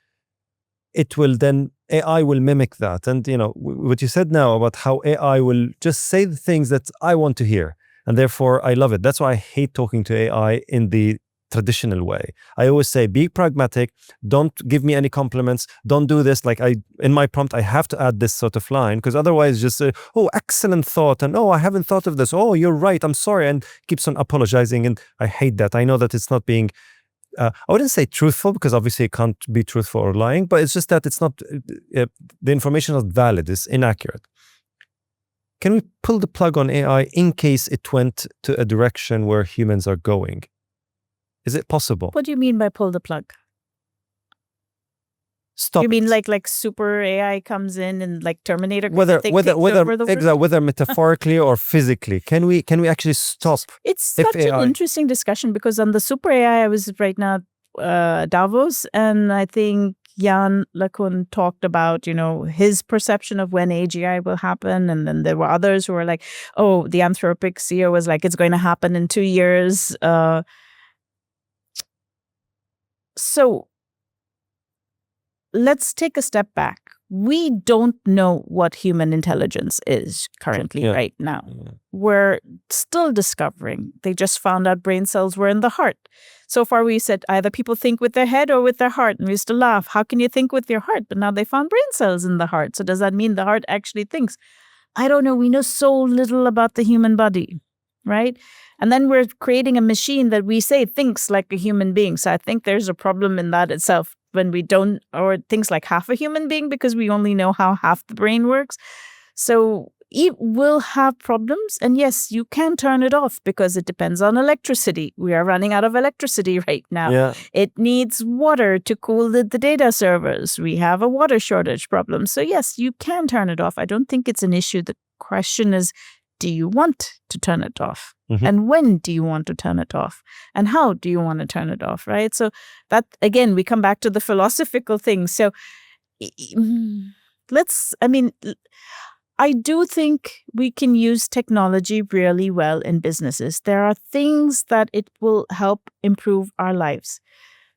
AI will mimic that. And what you said now about how AI will just say the things that I want to hear. And therefore I love it. That's why I hate talking to AI in the traditional way. I always say, be pragmatic, don't give me any compliments, don't do this. Like in my prompt, I have to add this sort of line, because otherwise just say, oh, excellent thought. And oh, I haven't thought of this. Oh, you're right. I'm sorry. And keeps on apologizing. And I hate that. I know that it's not being, I wouldn't say truthful, because obviously it can't be truthful or lying, but it's just that it's not, the information is not valid, it's inaccurate. Can we pull the plug on AI in case it went to a direction where humans are going? Is it possible? What do you mean by pull the plug? Stop. You mean it. like super AI comes in and like Terminator? Whether metaphorically or physically, can we actually stop? It's such an interesting discussion, because on the super AI, I was right now Davos, and I think Jan LeCun talked about, his perception of when AGI will happen. And then there were others who were like, oh, the Anthropic CEO was like, it's going to happen in 2 years. So let's take a step back. We don't know what human intelligence is currently right now. We're still discovering. They just found out brain cells were in the heart. So far we said either people think with their head or with their heart. And we used to laugh. How can you think with your heart? But now they found brain cells in the heart. So does that mean the heart actually thinks? I don't know. We know so little about the human body, right? And then we're creating a machine that we say thinks like a human being. So I think there's a problem in that itself when we don't, or thinks like half a human being because we only know how half the brain works. So it will have problems. And yes, you can turn it off because it depends on electricity. We are running out of electricity right now. Yeah. It needs water to cool the data servers. We have a water shortage problem. So yes, you can turn it off. I don't think it's an issue. The question is, do you want to turn it off? And when do you want to turn it off? And how do you want to turn it off, right? So that, again, we come back to the philosophical thing. So I do think we can use technology really well in businesses. There are things that it will help improve our lives.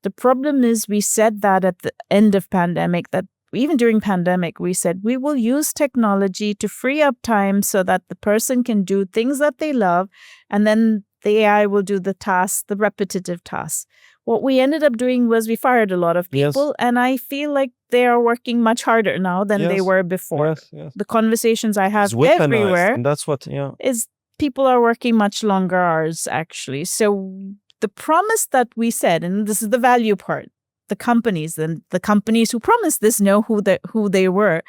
The problem is we said that at the end of pandemic, that even during pandemic, we said we will use technology to free up time so that the person can do things that they love, and then the AI will do the tasks, the repetitive tasks. What we ended up doing was we fired a lot of people, and I feel like they are working much harder now than they were before. The conversations I have everywhere, and that's what, is people are working much longer hours, actually. So the promise that we said, and this is the value part, the companies who promised this know who they were.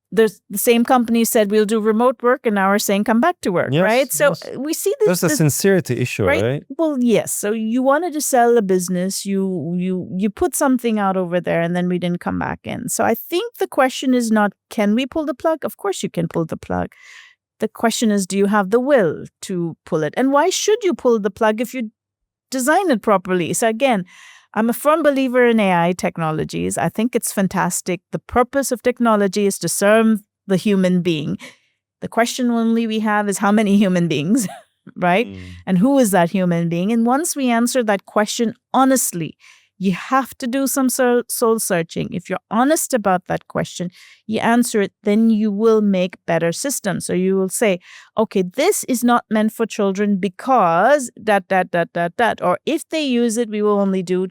The same company said we'll do remote work, and now are saying come back to work, right? So we see this. There's a sincerity issue, right? Well, yes. So you wanted to sell a business, you put something out over there, and then we didn't come back in. So I think the question is not, can we pull the plug? Of course you can pull the plug. The question is, do you have the will to pull it? And why should you pull the plug if you design it properly? So again, I'm a firm believer in AI technologies. I think it's fantastic. The purpose of technology is to serve the human being. The question only we have is how many human beings, right? And who is that human being? And once we answer that question honestly, you have to do some soul searching. If you're honest about that question, you answer it, then you will make better systems. So you will say, okay, this is not meant for children because that. Or if they use it, we will only do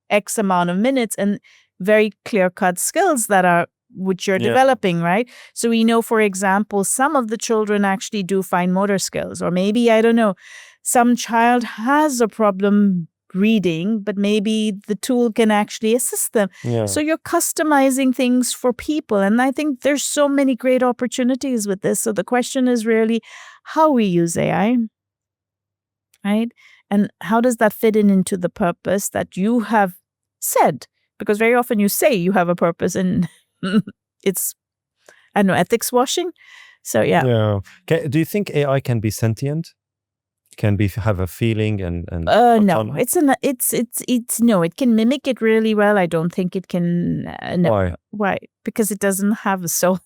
X amount of minutes, and very clear-cut skills that are which you're developing, right? So we know, for example, some of the children actually do fine motor skills, or maybe, I don't know, some child has a problem reading, but maybe the tool can actually assist them. So you're customizing things for people. And I think there's so many great opportunities with this. So the question is really how we use AI, right? And how does that fit into the purpose that you have said? Because very often you say you have a purpose and it's, I don't know, ethics washing. So yeah. Do you think AI can be sentient? Can have a feeling and no, no, it can mimic it really well. I don't think it can. No. Why? Because it doesn't have a soul.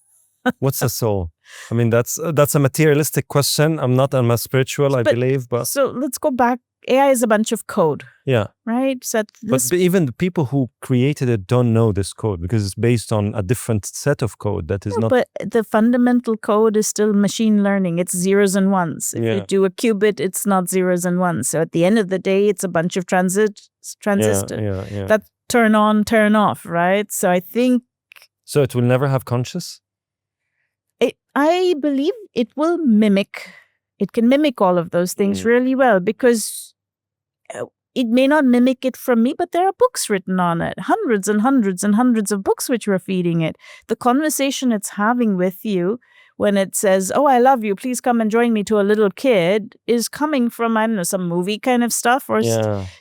What's a soul? I mean, that's a materialistic question. I'm a spiritual, I believe, but so let's go back. AI is a bunch of code. Right? So but even the people who created it don't know this code because it's based on a different set of code that is not. But the fundamental code is still machine learning. It's zeros and ones. If you do a qubit, it's not zeros and ones. So at the end of the day, it's a bunch of transistors that turn on, turn off, right? So I think. So it will never have conscious? I believe it will mimic. It can mimic all of those things really well because it may not mimic it from me, but there are books written on it, hundreds and hundreds and hundreds of books which we're feeding it. The conversation it's having with you when it says, oh, I love you, please come and join me, to a little kid is coming from, I don't know, some movie kind of stuff.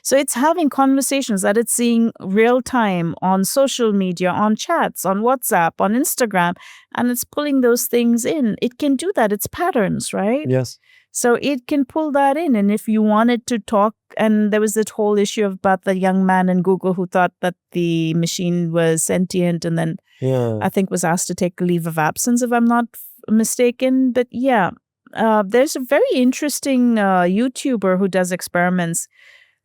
So it's having conversations that it's seeing real time on social media, on chats, on WhatsApp, on Instagram, and it's pulling those things in. It can do that. It's patterns, right? Yes. So it can pull that in. And if you wanted to talk, and there was that whole issue about the young man in Google who thought that the machine was sentient and then I think was asked to take a leave of absence, if I'm not mistaken. But there's a very interesting YouTuber who does experiments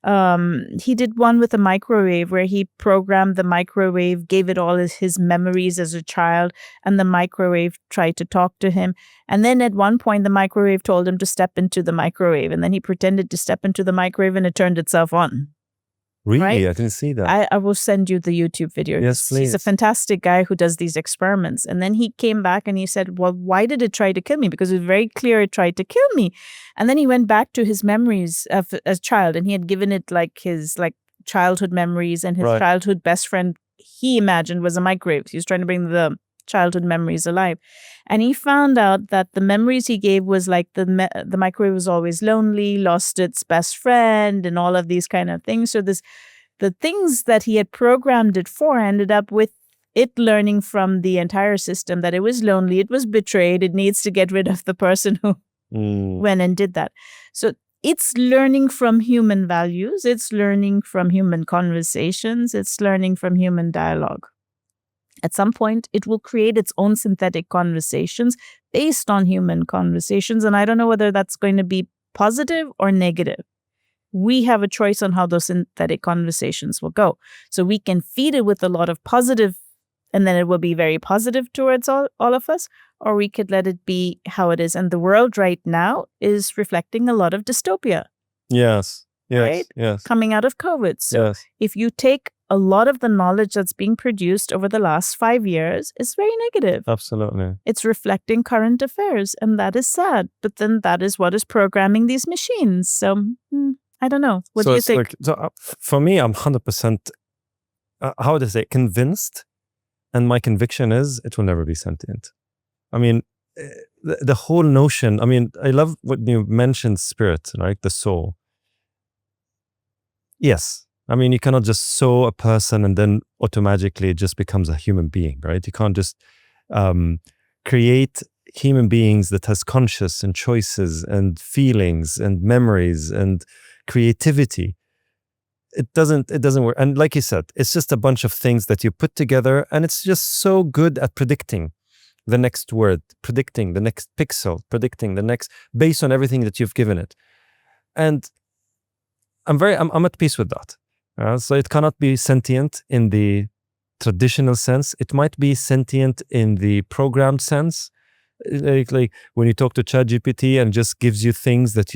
He did one with a microwave where he programmed the microwave, gave it all his memories as a child, and the microwave tried to talk to him. And then at one point, the microwave told him to step into the microwave, and then he pretended to step into the microwave, and it turned itself on. Really? Right? I didn't see that. I will send you the YouTube video. Yes, He's a please. fantastic guy who does these experiments. And then he came back and he said, well, why did it try to kill me? Because it was very clear it tried to kill me. And then he went back to his memories of as a child, and he had given it like his childhood memories, and his Right. childhood best friend he imagined was a microwave. He was trying to bring the childhood memories alive. And he found out that the memories he gave was like the microwave was always lonely, lost its best friend, and all of these kind of things. So the things that he had programmed it for ended up with it learning from the entire system that it was lonely, it was betrayed, it needs to get rid of the person who went and did that. So it's learning from human values, it's learning from human conversations, it's learning from human dialogue. At some point, it will create its own synthetic conversations based on human conversations. And I don't know whether that's going to be positive or negative. We have a choice on how those synthetic conversations will go. So we can feed it with a lot of positive, and then it will be very positive towards all of us, or we could let it be how it is. And the world right now is reflecting a lot of dystopia. Yes. Right? Yes. Coming out of COVID. So Yes. if you take a lot of the knowledge that's being produced over the last 5 years, it's very negative. Absolutely. It's reflecting current affairs, and that is sad. But then that is what is programming these machines. So I don't know. What do you think? For me, I'm 100%, how would I say, convinced. And my conviction is it will never be sentient. I mean, the whole notion, I mean, I love what you mentioned, spirit, right? The soul. Yes. I mean, you cannot just sew a person and then automatically it just becomes a human being, right? You can't just create human beings that has conscious and choices and feelings and memories and creativity. It doesn't work. And like you said, it's just a bunch of things that you put together, and it's just so good at predicting the next word, predicting the next pixel, predicting the next, based on everything that you've given it. And I'm at peace with that. So it cannot be sentient in the traditional sense. It might be sentient in the programmed sense. Like when you talk to ChatGPT and just gives you things that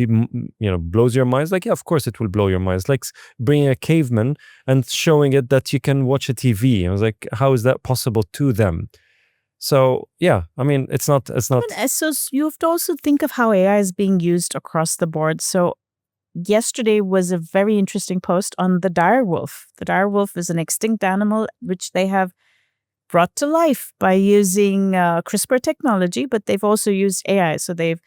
blows your mind. Like, yeah, of course it will blow your mind. It's like bringing a caveman and showing it that you can watch a TV. I was like, how is that possible to them? So yeah, I mean, it's not. So you have to also think of how AI is being used across the board. So yesterday was a very interesting post on the dire wolf. The dire wolf is an extinct animal which they have brought to life by using CRISPR technology, but they've also used AI. So they've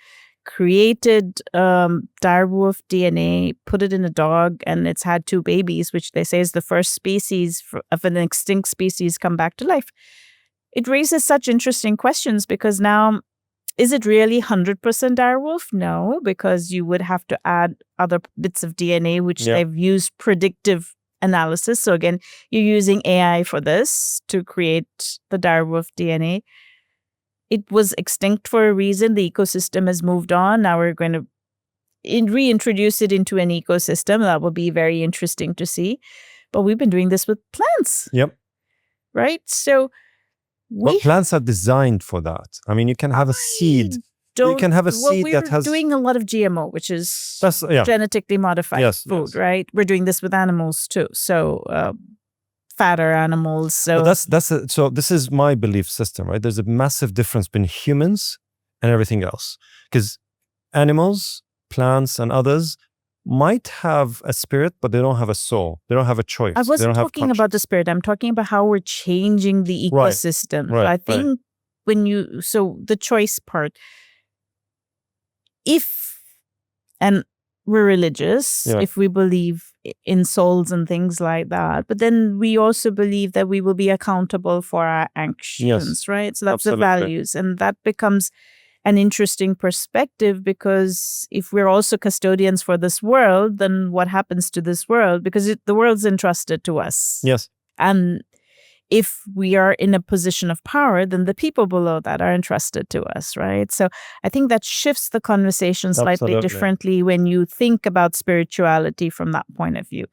created dire wolf DNA, put it in a dog, and it's had 2 babies, which they say is the first species of an extinct species come back to life. It raises such interesting questions because now, is it really 100% dire wolf? No, because you would have to add other bits of DNA, which they've used predictive analysis. So again, you're using AI for this to create the dire wolf DNA. It was extinct for a reason. The ecosystem has moved on. Now we're going to reintroduce it into an ecosystem. That will be very interesting to see. But we've been doing this with plants. Yep. Right? So plants are designed for that. I mean, you can have a seed. You can have a seed that has... We're doing a lot of GMO, which is genetically modified food, right? We're doing this with animals too. So fatter animals. So so this is my belief system, right? There's a massive difference between humans and everything else. Because animals, plants, and others might have a spirit, but they don't have a soul. They don't have a choice. I wasn't talking about the spirit. I'm talking about how we're changing the ecosystem. Right, I think so the choice part, and we're religious, if we believe in souls and things like that, but then we also believe that we will be accountable for our actions, right? So that's the values, and that becomes an interesting perspective, because if we're also custodians for this world, then what happens to this world? Because the world's entrusted to us. Yes. And if we are in a position of power, then the people below that are entrusted to us, right? So I think that shifts the conversation slightly Absolutely. differently when you think about spirituality from that point of view.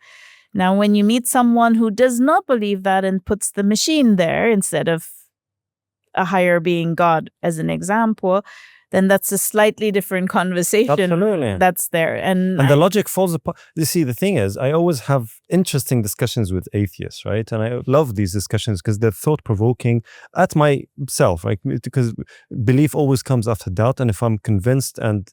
Now, when you meet someone who does not believe that and puts the machine there instead of a higher being, God, as an example, then that's a slightly different conversation Absolutely. that's there. And the logic falls apart. You see, the thing is, I always have interesting discussions with atheists, right? And I love these discussions because they're thought-provoking at myself, right? Because belief always comes after doubt. And if I'm convinced and,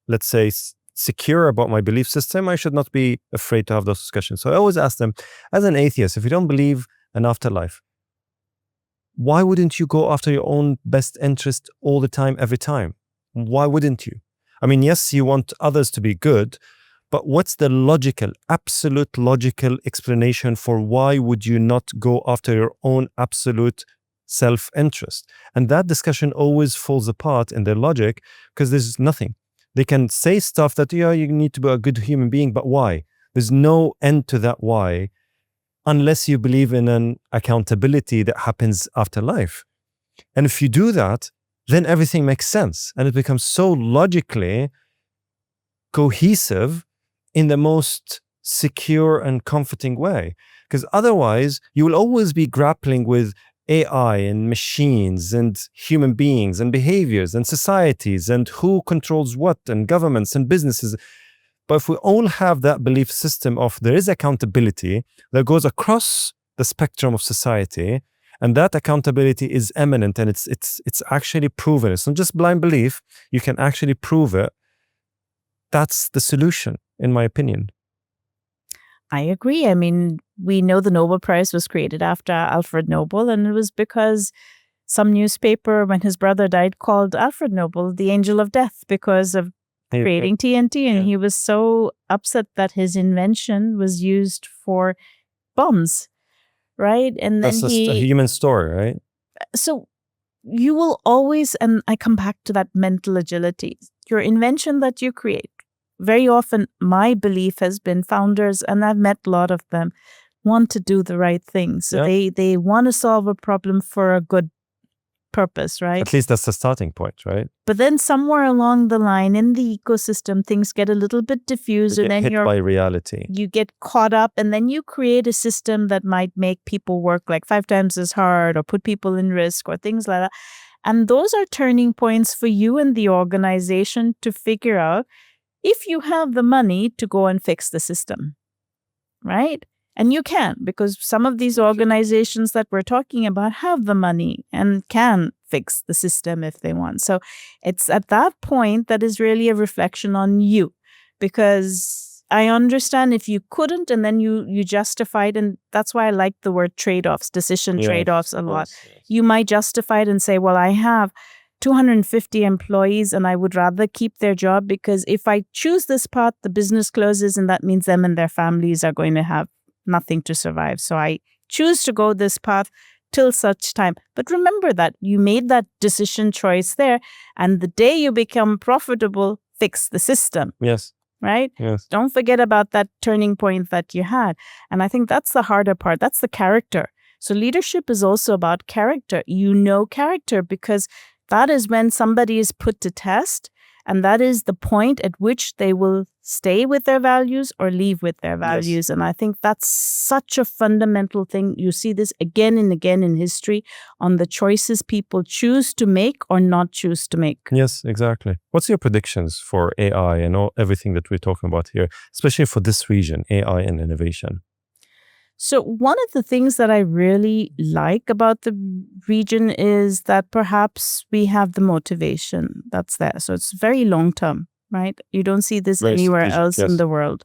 let's say, secure about my belief system, I should not be afraid to have those discussions. So I always ask them, as an atheist, if you don't believe an afterlife, why wouldn't you go after your own best interest all the time, every time? Why wouldn't you? I mean, yes, you want others to be good, but what's the absolute logical explanation for why would you not go after your own absolute self-interest? And that discussion always falls apart in their logic because there's nothing. They can say stuff that, yeah, you need to be a good human being, but why? There's no end to that why, unless you believe in an accountability that happens after life. And if you do that, then everything makes sense. And it becomes so logically cohesive in the most secure and comforting way. Because otherwise, you will always be grappling with AI and machines and human beings and behaviors and societies and who controls what and governments and businesses. But if we all have that belief system of there is accountability that goes across the spectrum of society, and that accountability is eminent and it's actually proven. It's not just blind belief. You can actually prove it. That's the solution, in my opinion. I agree. I mean, we know the Nobel Prize was created after Alfred Nobel, and it was because some newspaper, when his brother died, called Alfred Nobel the angel of death because of creating TNT. And he was so upset that his invention was used for bombs, right? And then that's just a human story, right? So you will always, and I come back to that mental agility, your invention that you create. Very often, my belief has been founders, and I've met a lot of them, want to do the right thing. So they want to solve a problem for a good purpose, right? At least that's the starting point, right? But then somewhere along the line in the ecosystem, things get a little bit diffused, and then hit by reality. You get caught up, and then you create a system that might make people work like 5 times as hard or put people in risk or things like that. And those are turning points for you and the organization to figure out if you have the money to go and fix the system, right? And you can, because some of these organizations that we're talking about have the money and can fix the system if they want. So it's at that point that is really a reflection on you, because I understand if you couldn't and then you justified, and that's why I like the word trade-offs, decision trade-offs a lot. Yes. You might justify it and say, well, I have 250 employees and I would rather keep their job because if I choose this path, the business closes and that means them and their families are going to have nothing to survive. So I choose to go this path till such time. But remember that you made that decision choice there, and the day you become profitable, fix the system. Yes. Right? Yes. Don't forget about that turning point that you had. And I think that's the harder part. That's the character. So leadership is also about character. You know character because that is when somebody is put to test, and that is the point at which they will stay with their values or leave with their values. Yes. And I think that's such a fundamental thing. You see this again and again in history on the choices people choose to make or not choose to make. Yes, exactly. What's your predictions for AI and everything that we're talking about here, especially for this region, AI and innovation? So one of the things that I really like about the region is that perhaps we have the motivation that's there. So it's very long term, right? You don't see this anywhere else in the world,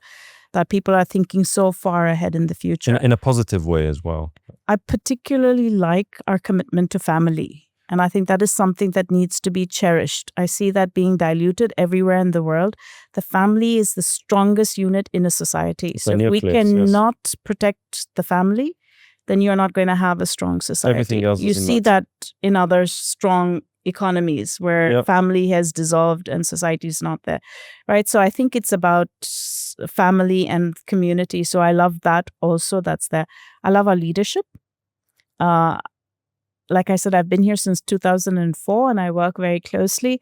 that people are thinking so far ahead in the future. In a positive way as well. I particularly like our commitment to family. And I think that is something that needs to be cherished. I see that being diluted everywhere in the world. The family is the strongest unit in a society. So if we cannot protect the family, then you're not going to have a strong society. Everything else you see that in other strong economies where family has dissolved and society is not there, right? So I think it's about family and community. So I love that also. That's there. I love our leadership. Like I said, I've been here since 2004 and I work very closely.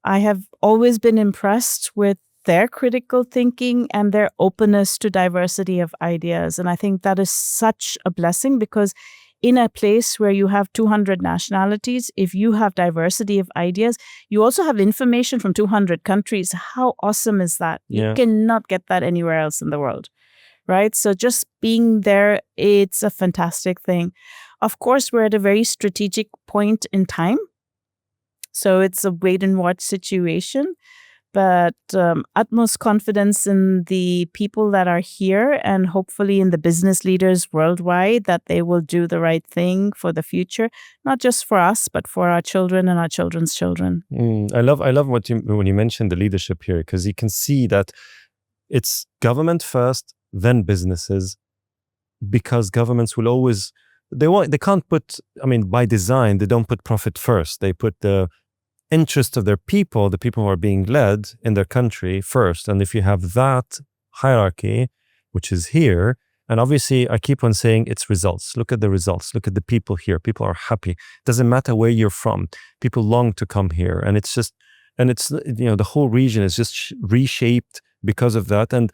I have always been impressed with their critical thinking and their openness to diversity of ideas. And I think that is such a blessing because in a place where you have 200 nationalities, if you have diversity of ideas, you also have information from 200 countries. How awesome is that? You cannot get that anywhere else in the world, right? So just being there, it's a fantastic thing. Of course, we're at a very strategic point in time. So it's a wait and watch situation, but utmost confidence in the people that are here and hopefully in the business leaders worldwide that they will do the right thing for the future, not just for us, but for our children and our children's children. I love when you mentioned the leadership here, because you can see that it's government first, then businesses, because governments will always, they can't put, by design, they don't put profit first. They put the interest of their people, the people who are being led in their country first. And if you have that hierarchy, which is here, and obviously I keep on saying it's results. Look at the results. Look at the people here. People are happy. Doesn't matter where you're from. People long to come here. And it's the whole region is just reshaped because of that. And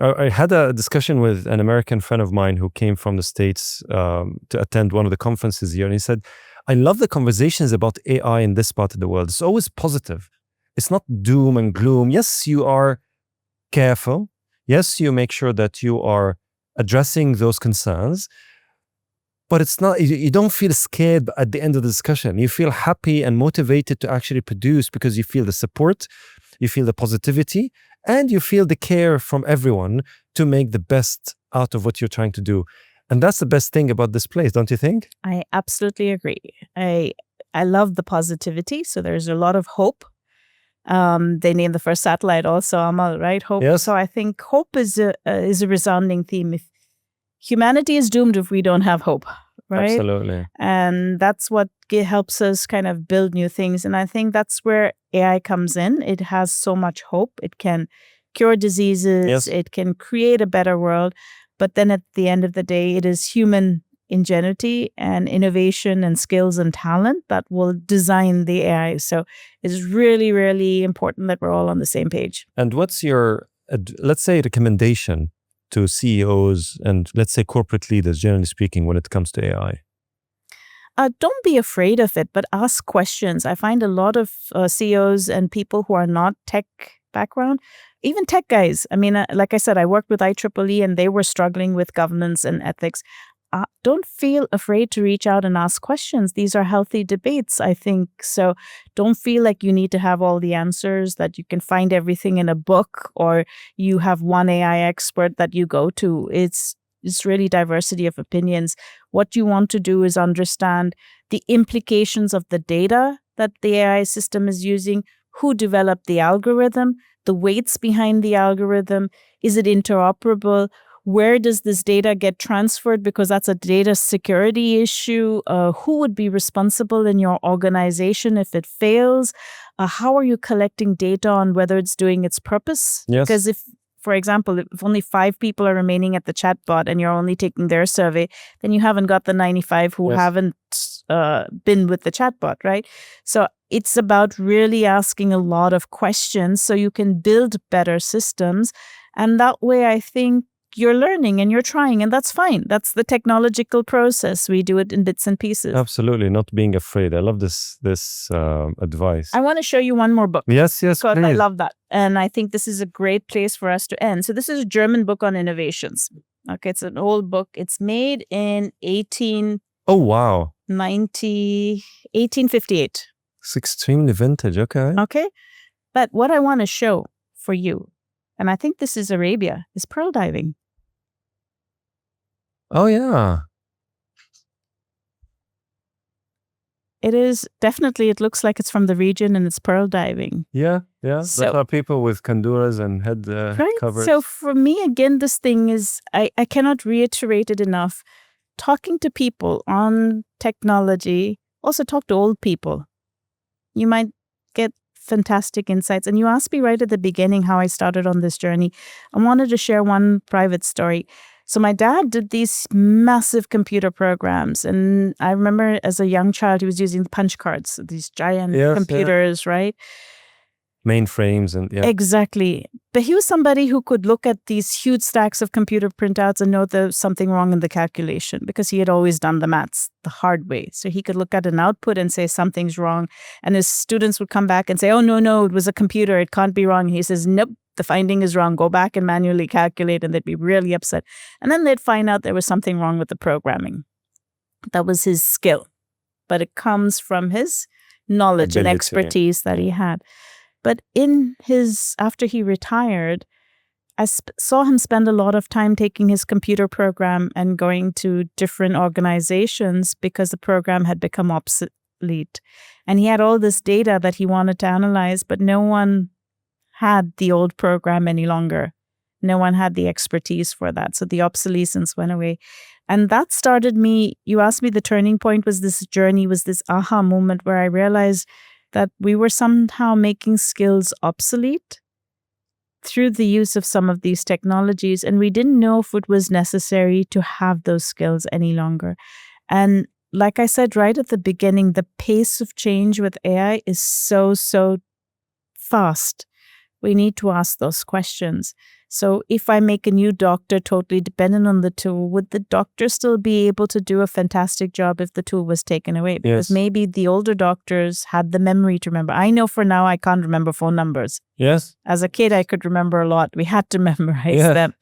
I had a discussion with an American friend of mine who came from the States to attend one of the conferences here. And he said, I love the conversations about AI in this part of the world. It's always positive. It's not doom and gloom. Yes, you are careful. Yes, you make sure that you are addressing those concerns. But it's not, you don't feel scared at the end of the discussion. You feel happy and motivated to actually produce because you feel the support, you feel the positivity, and you feel the care from everyone to make the best out of what you're trying to do. And that's the best thing about this place, don't you think? I absolutely agree. I love the positivity. So there's a lot of hope. They named the first satellite also Amal, right? Hope. Yes. So I think hope is a resounding theme. If humanity is doomed if we don't have hope, right? Absolutely. And that's what helps us kind of build new things. And I think that's where AI comes in. It has so much hope. It can cure diseases. Yes. It can create a better world. But then at the end of the day, it is human ingenuity and innovation and skills and talent that will design the AI. So it's really, really important that we're all on the same page. And what's your, let's say, recommendation to CEOs and let's say corporate leaders, generally speaking, when it comes to AI? Don't be afraid of it, but ask questions. I find a lot of CEOs and people who are not tech background, even tech guys. Like I said, I worked with IEEE and they were struggling with governance and ethics. Don't feel afraid to reach out and ask questions. These are healthy debates, I think. So don't feel like you need to have all the answers, that you can find everything in a book or you have one AI expert that you go to. It's really diversity of opinions. What you want to do is understand the implications of the data that the AI system is using, who developed the algorithm, the weights behind the algorithm, is it interoperable? Where does this data get transferred? Because that's a data security issue. Who would be responsible in your organization if it fails? How are you collecting data on whether it's doing its purpose? Yes. Because if, for example, if only 5 people are remaining at the chatbot and you're only taking their survey, then you haven't got the 95 who haven't been with the chatbot, right? So it's about really asking a lot of questions so you can build better systems. And that way, I think, you're learning and you're trying, and that's fine. That's the technological process. We do it in bits and pieces. Absolutely, not being afraid. I love this advice. I want to show you one more book. Yes, Because please. I love that. And I think this is a great place for us to end. So this is a German book on innovations. Okay, it's an old book. It's made in 1858. It's extremely vintage, okay. Okay. But what I want to show for you, and I think this is Arabia, is pearl diving. Oh, yeah. It is definitely, it looks like it's from the region and it's pearl diving. Yeah. So- That are people with kanduras and head Right? covers. So for me, again, this thing is, I cannot reiterate it enough. Talking to people on technology, also talk to old people. You might get fantastic insights. And you asked me right at the beginning how I started on this journey. I wanted to share one private story. So my dad did these massive computer programs. And I remember as a young child, he was using punch cards, these giant Yes, yeah. computers, right? Mainframes and yeah. Exactly. But he was somebody who could look at these huge stacks of computer printouts and know there's something wrong in the calculation because he had always done the maths the hard way. So he could look at an output and say something's wrong. And his students would come back and say, oh, no, it was a computer. It can't be wrong. He says, nope, the finding is wrong. Go back and manually calculate. And they'd be really upset. And then they'd find out there was something wrong with the programming. That was his skill. But it comes from his knowledge and expertise that he had. But after he retired, I saw him spend a lot of time taking his computer program and going to different organizations because the program had become obsolete. And he had all this data that he wanted to analyze, but no one had the old program any longer. No one had the expertise for that. So the obsolescence went away. And that started me, you asked me the turning point was this journey, was this aha moment where I realized that we were somehow making skills obsolete through the use of some of these technologies. And we didn't know if it was necessary to have those skills any longer. And like I said right at the beginning, the pace of change with AI is so fast. We need to ask those questions. So if I make a new doctor totally dependent on the tool, would the doctor still be able to do a fantastic job if the tool was taken away? Because maybe the older doctors had the memory to remember. I know for now I can't remember phone numbers. Yes. As a kid, I could remember a lot. We had to memorize them,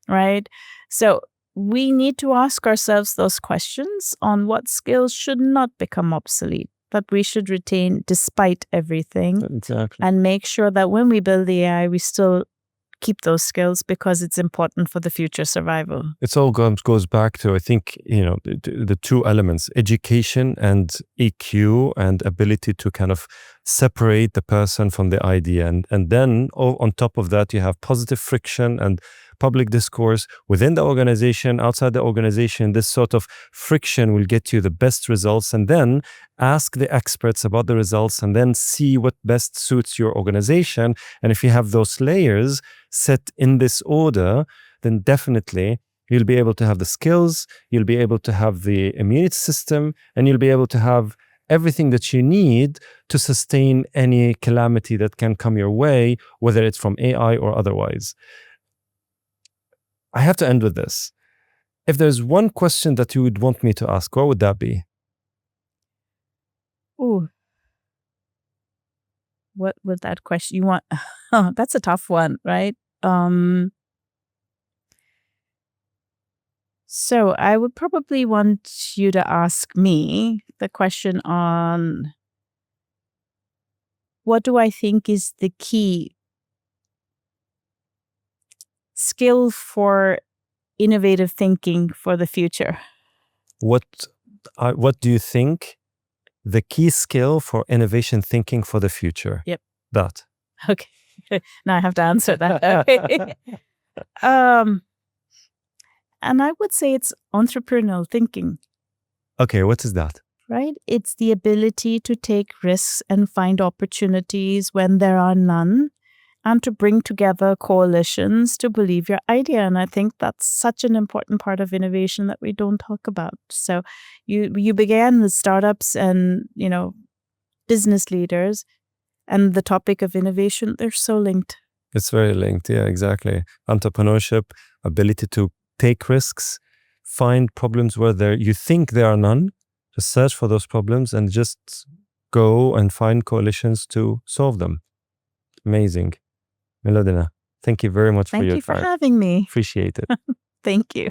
right? So we need to ask ourselves those questions on what skills should not become obsolete, that we should retain despite everything. Exactly. And make sure that when we build the AI, we still keep those skills because it's important for the future survival. It all goes back to, I think, the two elements, education and EQ and ability to kind of separate the person from the idea. And then on top of that, you have positive friction and public discourse within the organization, outside the organization. This sort of friction will get you the best results, and then ask the experts about the results and then see what best suits your organization. And if you have those layers set in this order, then definitely you'll be able to have the skills, you'll be able to have the immunity system, and you'll be able to have everything that you need to sustain any calamity that can come your way, whether it's from AI or otherwise. I have to end with this. If there's one question that you would want me to ask, what would that be? Ooh. What would that question you want? Oh, that's a tough one, right? So I would probably want you to ask me the question on what do I think is the key skill for innovative thinking for the future? What do you think the key skill for innovation thinking for the future? Yep. That. Okay. Now I have to answer that. And I would say it's entrepreneurial thinking. Okay, what is that? Right? It's the ability to take risks and find opportunities when there are none, and to bring together coalitions to believe your idea. And I think that's such an important part of innovation that we don't talk about. So you began with startups and, business leaders, and the topic of innovation, they're so linked. It's very linked. Yeah, exactly. Entrepreneurship, ability to take risks, find problems where you think there are none, just search for those problems and just go and find coalitions to solve them. Amazing. Melodena, thank you very much for your time. Thank you for having me. Appreciate it. Thank you.